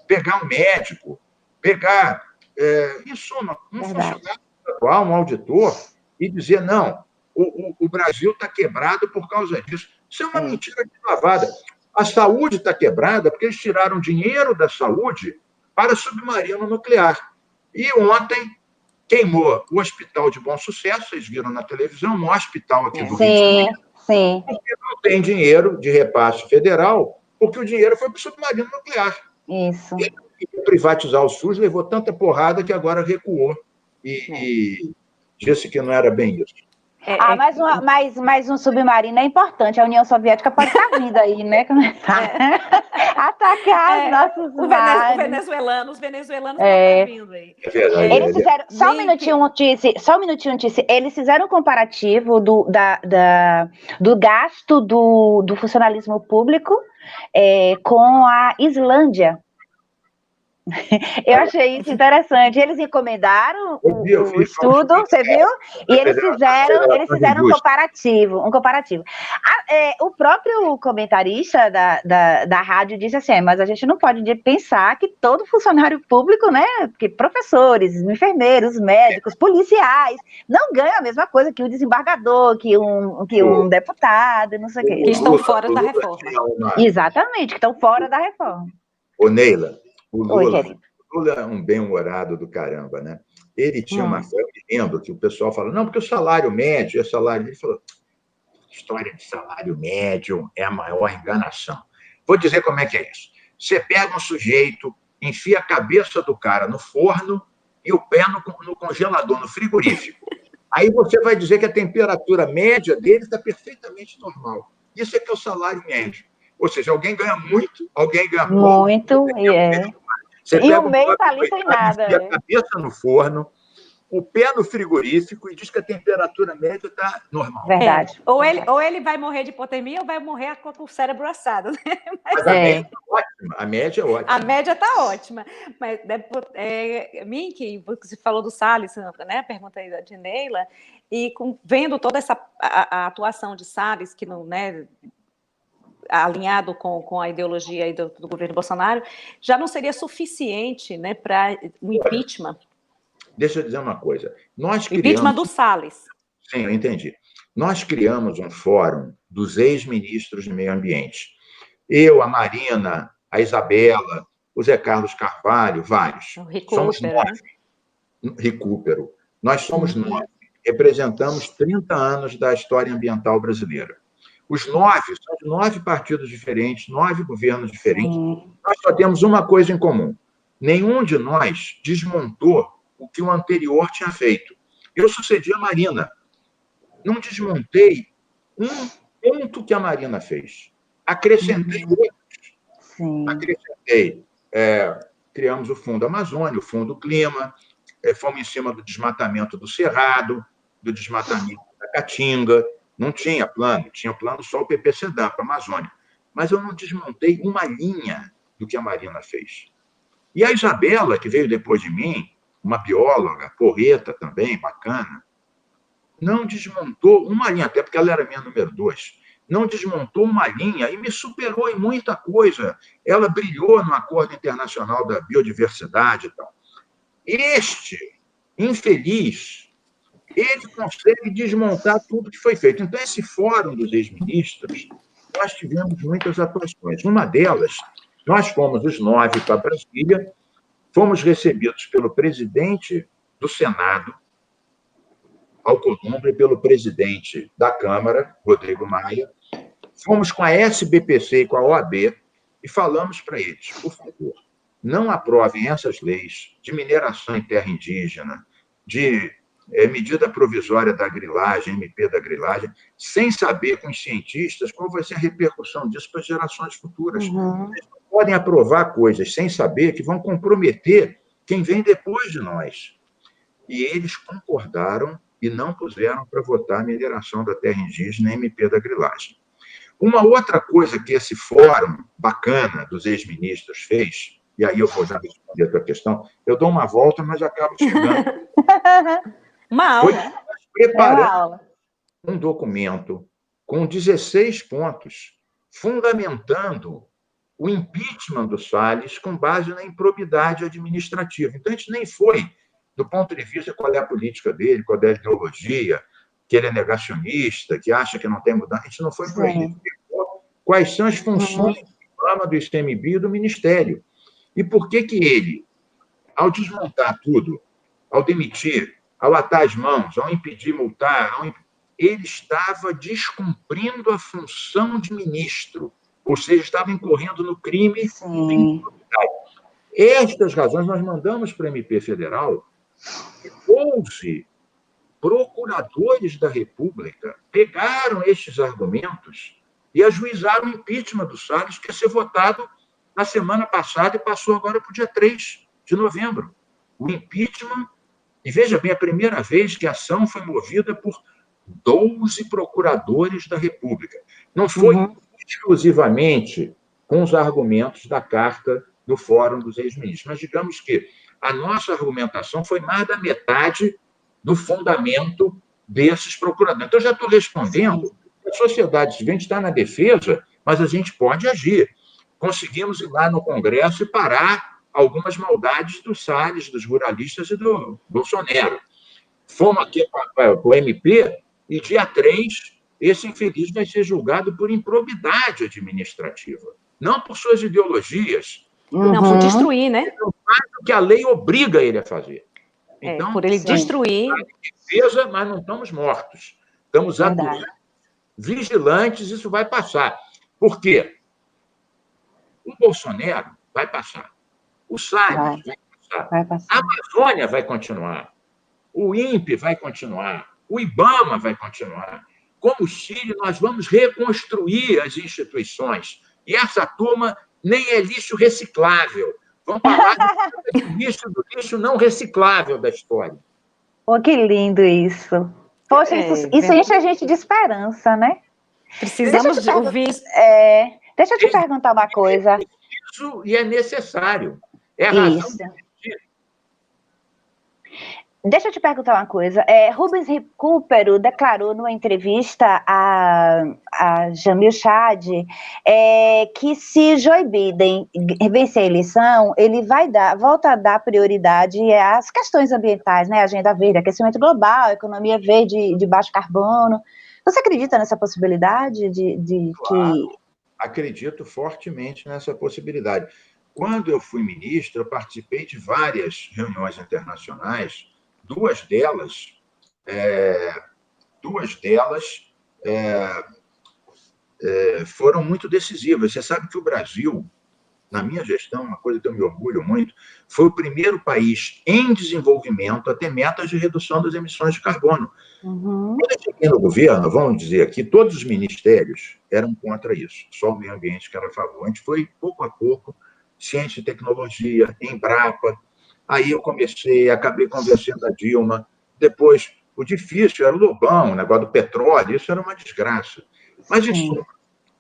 pegar um médico, pegar, em suma, um funcionário estadual, um auditor, e dizer, não, o Brasil está quebrado por causa disso. Isso é uma mentira deslavada. A saúde está quebrada porque eles tiraram dinheiro da saúde para submarino nuclear. E ontem queimou o Hospital de Bom Sucesso, vocês viram na televisão, um hospital aqui do Rio de Janeiro, porque não tem dinheiro de repasse federal, porque o dinheiro foi para o submarino nuclear. Isso. E queria privatizar o SUS, levou tanta porrada que agora recuou e disse que não era bem isso. Mais um submarino é importante. A União Soviética pode estar vindo aí, né? Atacar os nossos mares. Os venezuelanos estão vindo aí. É verdade. Eles fizeram, só um minutinho, Tice, eles fizeram um comparativo do gasto do funcionalismo público com a Islândia. Eu achei isso interessante. Eles encomendaram o estudo, você viu? E eles fizeram um comparativo. O próprio comentarista da rádio disse assim, mas a gente não pode pensar que todo funcionário público, né, que professores, enfermeiros, médicos, policiais, não ganham a mesma coisa que o desembargador, que um deputado, não sei o quê. Que estão fora da reforma. Exatamente, que estão fora da reforma. Ô, Neila, o Lula é um bem-humorado do caramba, né? Ele tinha uma fé, eu me lembro que o pessoal fala, não, porque o salário médio é salário... Ele falou, história de salário médio é a maior enganação. Vou dizer como é que é isso. Você pega um sujeito, enfia a cabeça do cara no forno e o pé no congelador, no frigorífico. Aí você vai dizer que a temperatura média dele está perfeitamente normal. Isso é que é o salário médio. Ou seja, alguém ganha muito, alguém ganha pouco. Muito, e o meio está ali sem nada. A cabeça no forno, o pé no frigorífico e diz que a temperatura média está normal. Verdade. Ou ele vai morrer de hipotermia ou vai morrer com o cérebro assado. Né? Mas a média é ótima. A média é ótima. A média está ótima. Mas, Mink, você falou do Salles, né? A pergunta aí da Neila, e vendo toda essa a atuação de Salles, que não, né, alinhado com a ideologia aí do governo Bolsonaro, já não seria suficiente, né, para o impeachment? Deixa eu dizer uma coisa. Impeachment do Salles. Sim, eu entendi. Nós criamos um fórum dos ex-ministros de meio ambiente. Eu, a Marina, a Isabela, o Zé Carlos Carvalho, vários. Somos 9. Recupero. Nós somos 9. Representamos 30 anos da história ambiental brasileira. Os 9 são de 9 partidos diferentes, 9 governos diferentes. Nós só temos uma coisa em comum. Nenhum de nós desmontou o que o anterior tinha feito. Eu sucedi a Marina. Não desmontei um ponto que a Marina fez. Acrescentei outros. Acrescentei. Criamos o Fundo Amazônia, o Fundo Clima, fomos em cima do desmatamento do Cerrado, do desmatamento da Caatinga. Não tinha plano, tinha plano só o PPCDA para a Amazônia. Mas eu não desmontei uma linha do que a Marina fez. E a Isabela, que veio depois de mim, uma bióloga, porreta também, bacana, não desmontou uma linha, até porque ela era minha número 2, não desmontou uma linha e me superou em muita coisa. Ela brilhou no Acordo Internacional da Biodiversidade e tal. Este infeliz, ele consegue desmontar tudo que foi feito. Então, esse fórum dos ex-ministros, nós tivemos muitas atuações. Uma delas, nós fomos os 9 para Brasília, fomos recebidos pelo presidente do Senado, Alcolumbre, e pelo presidente da Câmara, Rodrigo Maia. Fomos com a SBPC e com a OAB e falamos para eles, por favor, não aprovem essas leis de mineração em terra indígena, de medida provisória da grilagem, MP da grilagem, sem saber com os cientistas qual vai ser a repercussão disso para as gerações futuras. Eles não podem aprovar coisas sem saber que vão comprometer quem vem depois de nós. E eles concordaram e não puseram para votar a mineração da terra indígena e MP da grilagem. Uma outra coisa que esse fórum bacana dos ex-ministros fez, e aí eu vou já responder a tua questão, eu dou uma volta, mas acabo chegando. Uma aula. Nós preparamos um documento com 16 pontos, fundamentando o impeachment do Salles com base na improbidade administrativa. Então, a gente nem foi, do ponto de vista qual é a política dele, qual é a ideologia, que ele é negacionista, que acha que não tem mudança. A gente não foi por aí. Quais são as funções do programa do ICMBio e do Ministério? E por que ele, ao desmontar tudo, ao demitir, ao atar as mãos, ao impedir multar, ele estava descumprindo a função de ministro, ou seja, estava incorrendo no crime de improbidade. Estas razões nós mandamos para a MP Federal e 11 procuradores da República pegaram estes argumentos e ajuizaram o impeachment do Salles, que ia ser votado na semana passada e passou agora para o dia 3 de novembro. O impeachment, e veja bem, a primeira vez que a ação foi movida por 12 procuradores da República. Não foi exclusivamente com os argumentos da Carta do Fórum dos Ex-Ministros, mas digamos que a nossa argumentação foi mais da metade do fundamento desses procuradores. Então, eu já estou respondendo, a sociedade civil está na defesa, mas a gente pode agir. Conseguimos ir lá no Congresso e parar algumas maldades do Salles, dos ruralistas e do Bolsonaro. Fomos aqui para o MP e, dia 3, esse infeliz vai ser julgado por improbidade administrativa, não por suas ideologias. Não, por destruir, né? Não faz o que a lei obriga ele a fazer. Então, por ele destruir. Defesa, mas não estamos mortos. Estamos atuando, vigilantes, isso vai passar. Por quê? O Bolsonaro vai passar. O Salles vai passar. A Amazônia vai continuar. O INPE vai continuar. O IBAMA vai continuar. Como Chile, nós vamos reconstruir as instituições. E essa turma nem é lixo reciclável. Vamos falar do lixo não reciclável da história. Oh, que lindo isso. Poxa, isso enche a gente de esperança, né? Precisamos ouvir isso. Deixa eu te perguntar uma coisa. Isso e é necessário. É a razão. Deixa eu te perguntar uma coisa. Rubens Recupero declarou numa entrevista a Jamil Chad que se Joe Biden vencer a eleição, ele volta a dar prioridade às questões ambientais, né? Agenda verde, aquecimento global, economia verde de baixo carbono. Você acredita nessa possibilidade Claro, acredito fortemente nessa possibilidade. Quando eu fui ministro, eu participei de várias reuniões internacionais. Duas delas foram muito decisivas. Você sabe que o Brasil, na minha gestão, uma coisa que eu me orgulho muito, foi o primeiro país em desenvolvimento a ter metas de redução das emissões de carbono. Quando eu cheguei no governo, vamos dizer aqui, todos os ministérios eram contra isso, só o meio ambiente que era a favor. A gente foi, pouco a pouco, ciência e tecnologia, Embrapa. Aí eu acabei convencendo a Dilma. Depois, o difícil era o Lobão, o negócio do petróleo, isso era uma desgraça. Mas isso.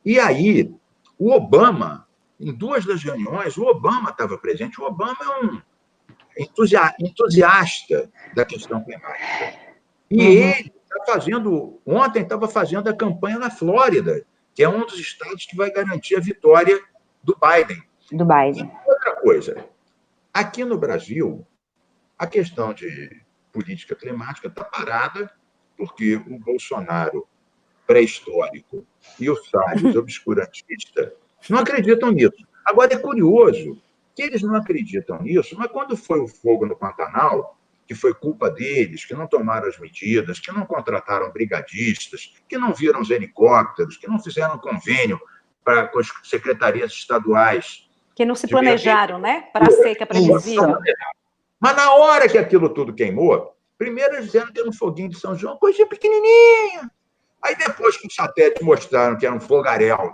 E aí, o Obama, em duas das reuniões, o Obama estava presente. O Obama é um entusiasta da questão climática. E ele ontem estava fazendo a campanha na Flórida, que é um dos estados que vai garantir a vitória do Biden. E outra coisa, aqui no Brasil, a questão de política climática está parada porque o Bolsonaro pré-histórico e o Salles obscurantista não acreditam nisso. Agora, é curioso que eles não acreditam nisso, mas quando foi o fogo no Pantanal, que foi culpa deles, que não tomaram as medidas, que não contrataram brigadistas, que não viram os helicópteros, que não fizeram convênio com as secretarias estaduais. Que não se planejaram, né? Para a seca previsível. Mas na hora que aquilo tudo queimou, primeiro eles disseram que era um foguinho de São João, coisinha pequenininha. Aí depois que os satélites mostraram que era um fogaréu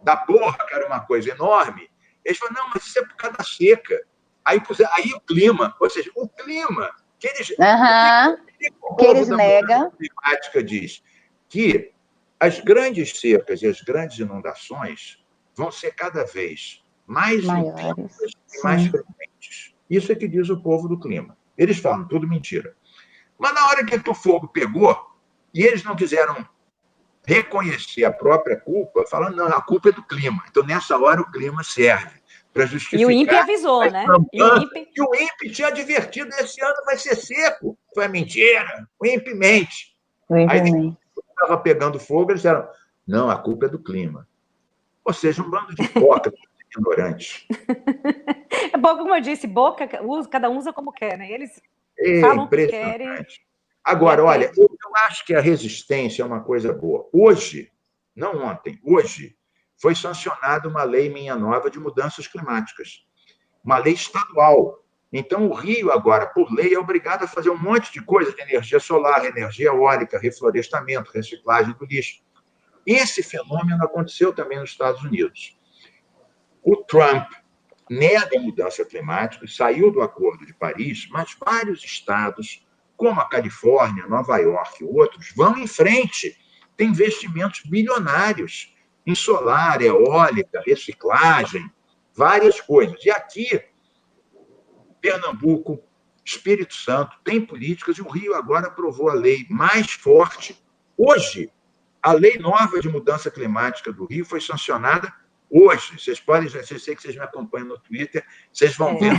da porra, que era uma coisa enorme, eles falaram, não, mas isso é por causa da seca. Aí o clima, ou seja, o clima que eles... que eles negam. A climática diz que as grandes secas e as grandes inundações vão ser cada vez mais intensas e mais frequentes. Isso é que diz o povo do clima. Eles falam tudo mentira. Mas na hora que o fogo pegou, e eles não quiseram reconhecer a própria culpa, falando, não, a culpa é do clima. Então, nessa hora, o clima serve para justificar... E o INPE avisou, né? E o INPE tinha advertido, esse ano vai ser seco. Foi mentira. O INPE mente. Aí, estava pegando fogo, eles disseram, não, a culpa é do clima. Ou seja, um bando de hipócritas ignorantes. É bom, como eu disse, cada um usa como quer, né? Eles falam o que querem. Agora, olha, eu acho que a resistência é uma coisa boa. Hoje, não ontem, hoje, foi sancionada uma lei minha nova de mudanças climáticas. uma lei estadual. Então, o Rio, agora, por lei, é obrigado a fazer um monte de coisa de energia solar, energia eólica, reflorestamento, reciclagem do lixo. Esse fenômeno aconteceu também nos Estados Unidos. O Trump nega a mudança climática, saiu do Acordo de Paris, mas vários estados, como a Califórnia, Nova York e outros, vão em frente. Tem investimentos bilionários em solar, eólica, reciclagem, várias coisas. E aqui, Pernambuco, Espírito Santo, tem políticas, e o Rio agora aprovou a lei mais forte. Hoje, a lei nova de mudança climática do Rio foi sancionada hoje. Vocês podem, eu sei que vocês me acompanham no Twitter, vocês vão ver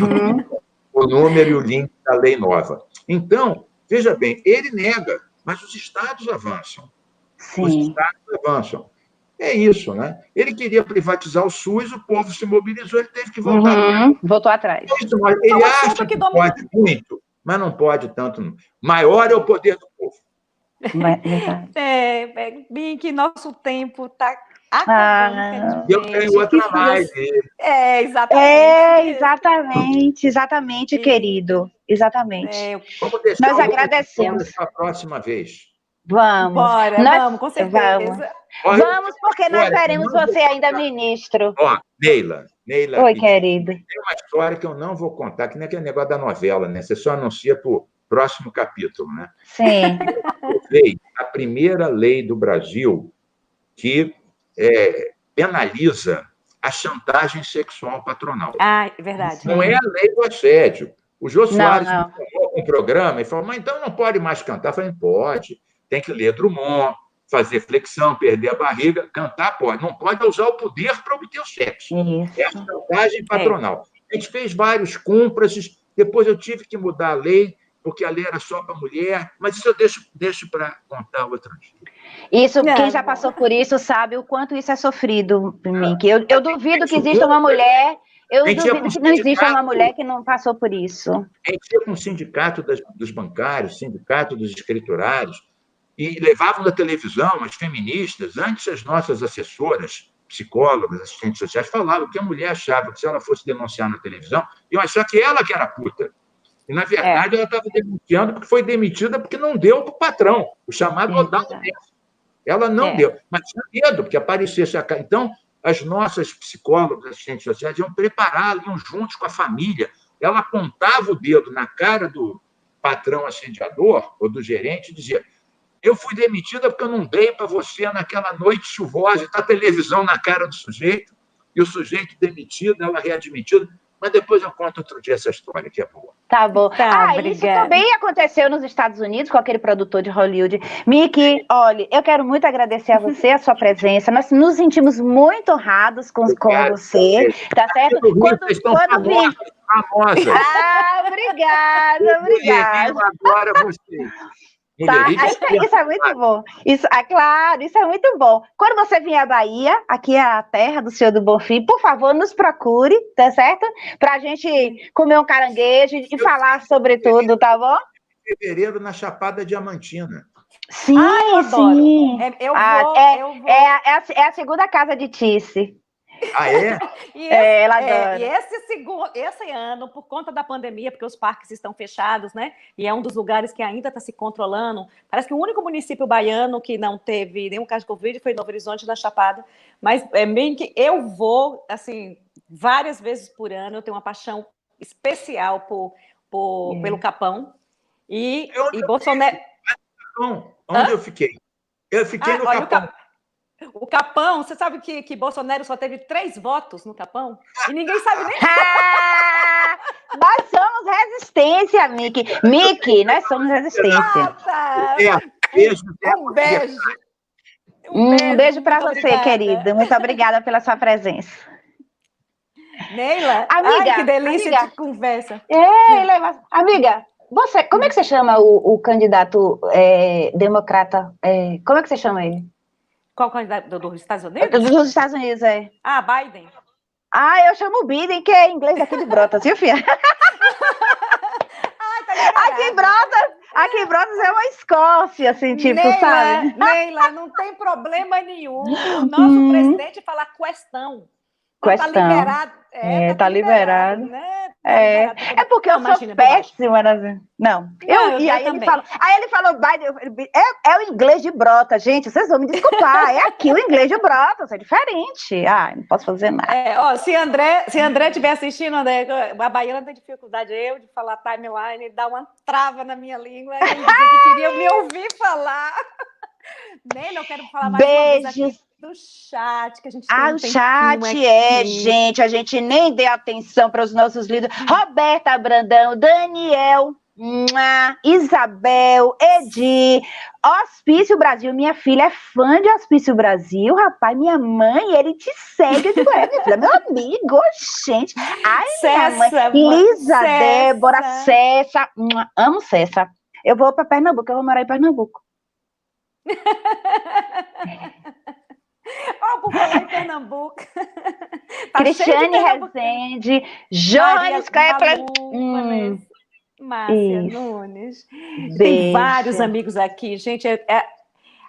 o número e o link da lei nova. Então, veja bem, ele nega, mas os estados avançam. Sim. Os estados avançam. É isso, né? Ele queria privatizar o SUS, o povo se mobilizou, ele teve que voltar. Voltou atrás. Ele acha que pode muito, mas não pode tanto. Maior é o poder do povo. Bem, nosso tempo está acabando. Eu tenho outra live. Exatamente, querido. Exatamente. Vamos deixar nós agradecemos para a próxima vez. Vamos. Bora, vamos, com certeza. Vamos, porque nós veremos você ainda ministro. Neila. Oi, querido. Tem uma história que eu não vou contar, que nem aquele negócio da novela, né? Você só anuncia para o próximo capítulo, né? Sim. A primeira lei do Brasil que penaliza a chantagem sexual patronal. É verdade. Não é a lei do assédio. O Jô Soares me chamou com um programa e falou, mas então não pode mais cantar. Eu falei, pode. Tem que ler Drummond, fazer flexão, perder a barriga. Cantar pode. Não pode usar o poder para obter o sexo. Isso. É a chantagem patronal. A gente fez vários cúmplices, depois eu tive que mudar a lei, porque a lei era só para mulher, mas isso eu deixo para contar outro dia. Isso, quem já passou por isso sabe o quanto isso é sofrido, Mick. Eu duvido que exista uma mulher... Eu duvido que não exista uma mulher que não passou por isso. A gente ia com o sindicato dos bancários, sindicato dos escriturários, e levavam da televisão as feministas, antes as nossas assessoras, psicólogas, assistentes sociais, falavam que a mulher achava que se ela fosse denunciar na televisão, iam achar que ela que era puta. E, na verdade, ela estava denunciando porque foi demitida porque não deu para o patrão, o chamado audaz. Ela não deu, mas tinha medo, porque aparecesse a cara. Então, as nossas psicólogas, assistentes sociais, iam preparar, iam juntos com a família. Ela apontava o dedo na cara do patrão assediador ou do gerente e dizia, eu fui demitida porque eu não dei para você naquela noite chuvosa, está a televisão na cara do sujeito, e o sujeito demitido, ela readmitida. Mas depois eu conto outro dia essa história, que é boa. Tá bom. Obrigada. Isso também aconteceu nos Estados Unidos com aquele produtor de Hollywood. Mick, olha, eu quero muito agradecer a você, a sua presença. Nós nos sentimos muito honrados com você, tá certo? Quando vir... obrigada. Agora você. Tá? Isso é muito bom. Claro, isso é muito bom. Quando você vier à Bahia, aqui é a terra do Senhor do Bonfim, por favor, nos procure, tá certo? Pra gente comer um caranguejo e falar sobre tudo, tá bom? Em fevereiro, na Chapada Diamantina. Sim, eu adoro. sim. Eu vou. É a segunda casa de Tice. Ah, é? Ela adora. E esse ano, por conta da pandemia, porque os parques estão fechados, né? E é um dos lugares que ainda está se controlando. Parece que o único município baiano que não teve nenhum caso de Covid foi Novo Horizonte, da Chapada. Mas é meio que eu vou, assim, várias vezes por ano. Eu tenho uma paixão especial pelo Capão. E Bolsonaro... Onde eu fiquei? Eu fiquei no Capão. O Capão, você sabe que Bolsonaro só teve 3 votos no Capão? E ninguém sabe nem. Nós somos resistência, Mick. Mick, nós somos resistência. Beijo. Um beijo para você, querida. Muito obrigada pela sua presença. Neila, amiga, que delícia de conversa. Amiga, como é que você chama o candidato democrata? Como é que você chama ele? Qual candidato dos Estados Unidos? Dos Estados Unidos, Biden. Eu chamo o Biden, que é inglês aqui de Brotas, viu, filha? Aqui em Brotas é uma Escócia, assim, tipo, Neila, sabe? Neila, não tem problema nenhum o nosso presidente falar questão. questão. Tá liberado. Tá liberado. Né? É porque eu sou péssima nas... Não. E aí também. ele falou, é o inglês de Brota, gente, vocês vão me desculpar, é aqui o inglês de Brota, é diferente. Não posso fazer nada. Se André estiver assistindo, André, a baiana tem dificuldade de falar timeline, dá uma trava na minha língua, ele dizia que queria me ouvir falar. Nele, eu quero falar mais uma vez aqui do chat, que a gente tem o chat gente, a gente nem deu atenção para os nossos líderes. Roberta Brandão, Daniel, Isabel, Edi, Hospício Brasil, minha filha é fã de Hospício Brasil, rapaz, minha mãe, ele te segue, eu digo, minha filha, meu amigo, gente, minha mãe, Lisa, Débora, Cessa, amo Cessa, eu vou para Pernambuco, eu vou morar em Pernambuco. Por falar em Pernambuco. Cristiane Rezende, Jones Kepler, Márcia Nunes. Tem vários amigos aqui, gente.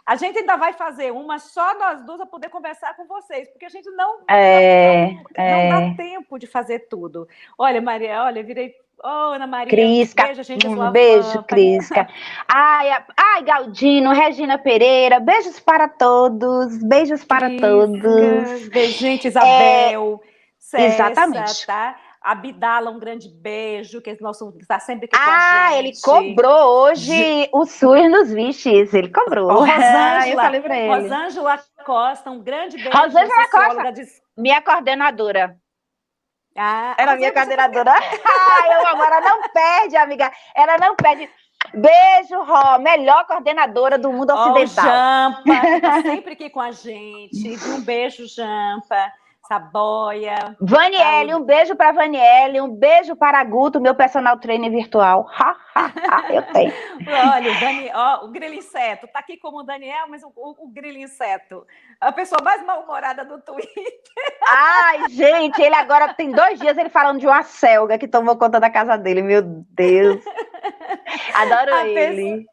A gente ainda vai fazer uma só nós duas para poder conversar com vocês, porque a gente não dá tempo de fazer tudo. Olha, Maria, eu virei. Ana Maria, Crisca, beijo, gente, beijo, Crisca. Ai, Galdino, Regina Pereira, beijos para todos, beijos para todos. Gente, Isabel, Cessa, exatamente. Tá? Abdala, um grande beijo, que está sempre aqui com a gente. Ele cobrou hoje o SUS nos bichos, ele cobrou. Rosângela, eu falei para ele. Rosângela Costa, um grande beijo. Rosângela Costa, minha coordenadora. Ela é minha coordenadora. Ela não perde, amiga. Ela não perde. Beijo, Ró, melhor coordenadora do mundo ocidental. Jampa, que tá sempre aqui com a gente. Um beijo, Jampa. Saboia. Vaniele, um beijo para Vaniele, um beijo para Guto, meu personal trainer virtual. Eu tenho. Olha, o Grilo Inseto tá aqui como o Daniel, mas o Grilo Inseto, a pessoa mais mal-humorada do Twitter. Ai, gente, ele agora tem 2 dias ele falando de uma selga que tomou conta da casa dele, meu Deus. Adoro ele.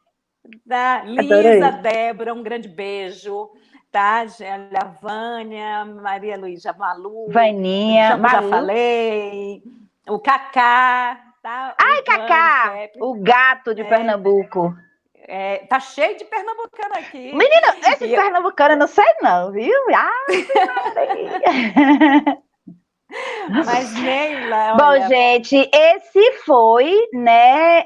Lisa, Débora, um grande beijo. Tá, a Vânia, Maria Luísa Malu, Vaninha, já falei, o Cacá, tá? Ai, Cacá, o gato de Pernambuco. Tá cheio de pernambucano aqui. Menina, esse pernambucano eu não sei não, viu? Mas, Neila, bom, gente, esse foi, né?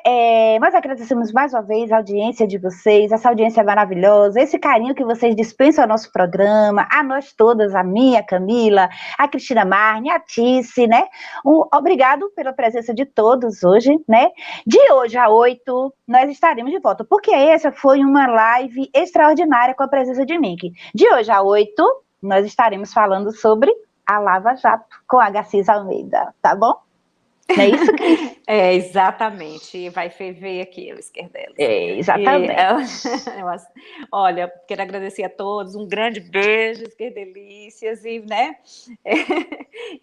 Nós agradecemos mais uma vez a audiência de vocês, essa audiência maravilhosa, esse carinho que vocês dispensam ao nosso programa, a nós todas, a minha, a Camila, a Cristina Marne, a Tice, né? Obrigado pela presença de todos hoje, né? De hoje a 8, nós estaremos de volta, porque essa foi uma live extraordinária com a presença de Mink. De hoje a 8, nós estaremos falando sobre a Lava Jato, com a Garcês Almeida, tá bom? Não é isso, Cris? Exatamente. Vai ver aqui o Esquerdela. Exatamente. Olha, quero agradecer a todos, um grande beijo, Esquerdelícias, e, né?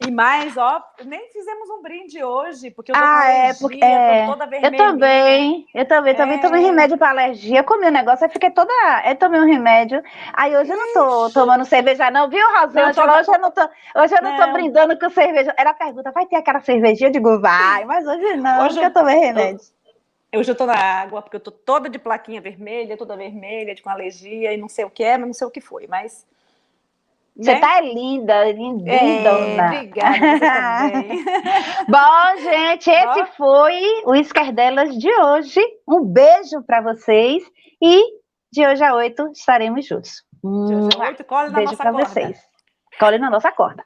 E mais, nem fizemos um brinde hoje, porque eu tô com alergia, tô toda vermelhinha. Eu também tomei remédio para alergia, comi um negócio, eu fiquei toda... Eu tomei um remédio, aí hoje eu não tô tomando cerveja não, viu, Rosângela? Hoje eu não tô brindando com cerveja. Ela pergunta, vai ter aquela cervejinha? Eu digo, vai, mas hoje não, hoje eu tomei remédio. Hoje eu tô na água, porque eu tô toda de plaquinha vermelha, toda vermelha, com alergia, e não sei o que mas não sei o que foi, mas... Você tá linda, lindona. Obrigada, você também. Bom, gente, esse foi o Esquerdelas de hoje. Um beijo para vocês e de hoje a 8 estaremos juntos. De hoje a 8, colhe na nossa corda. Beijo para vocês. Colhe na nossa corda.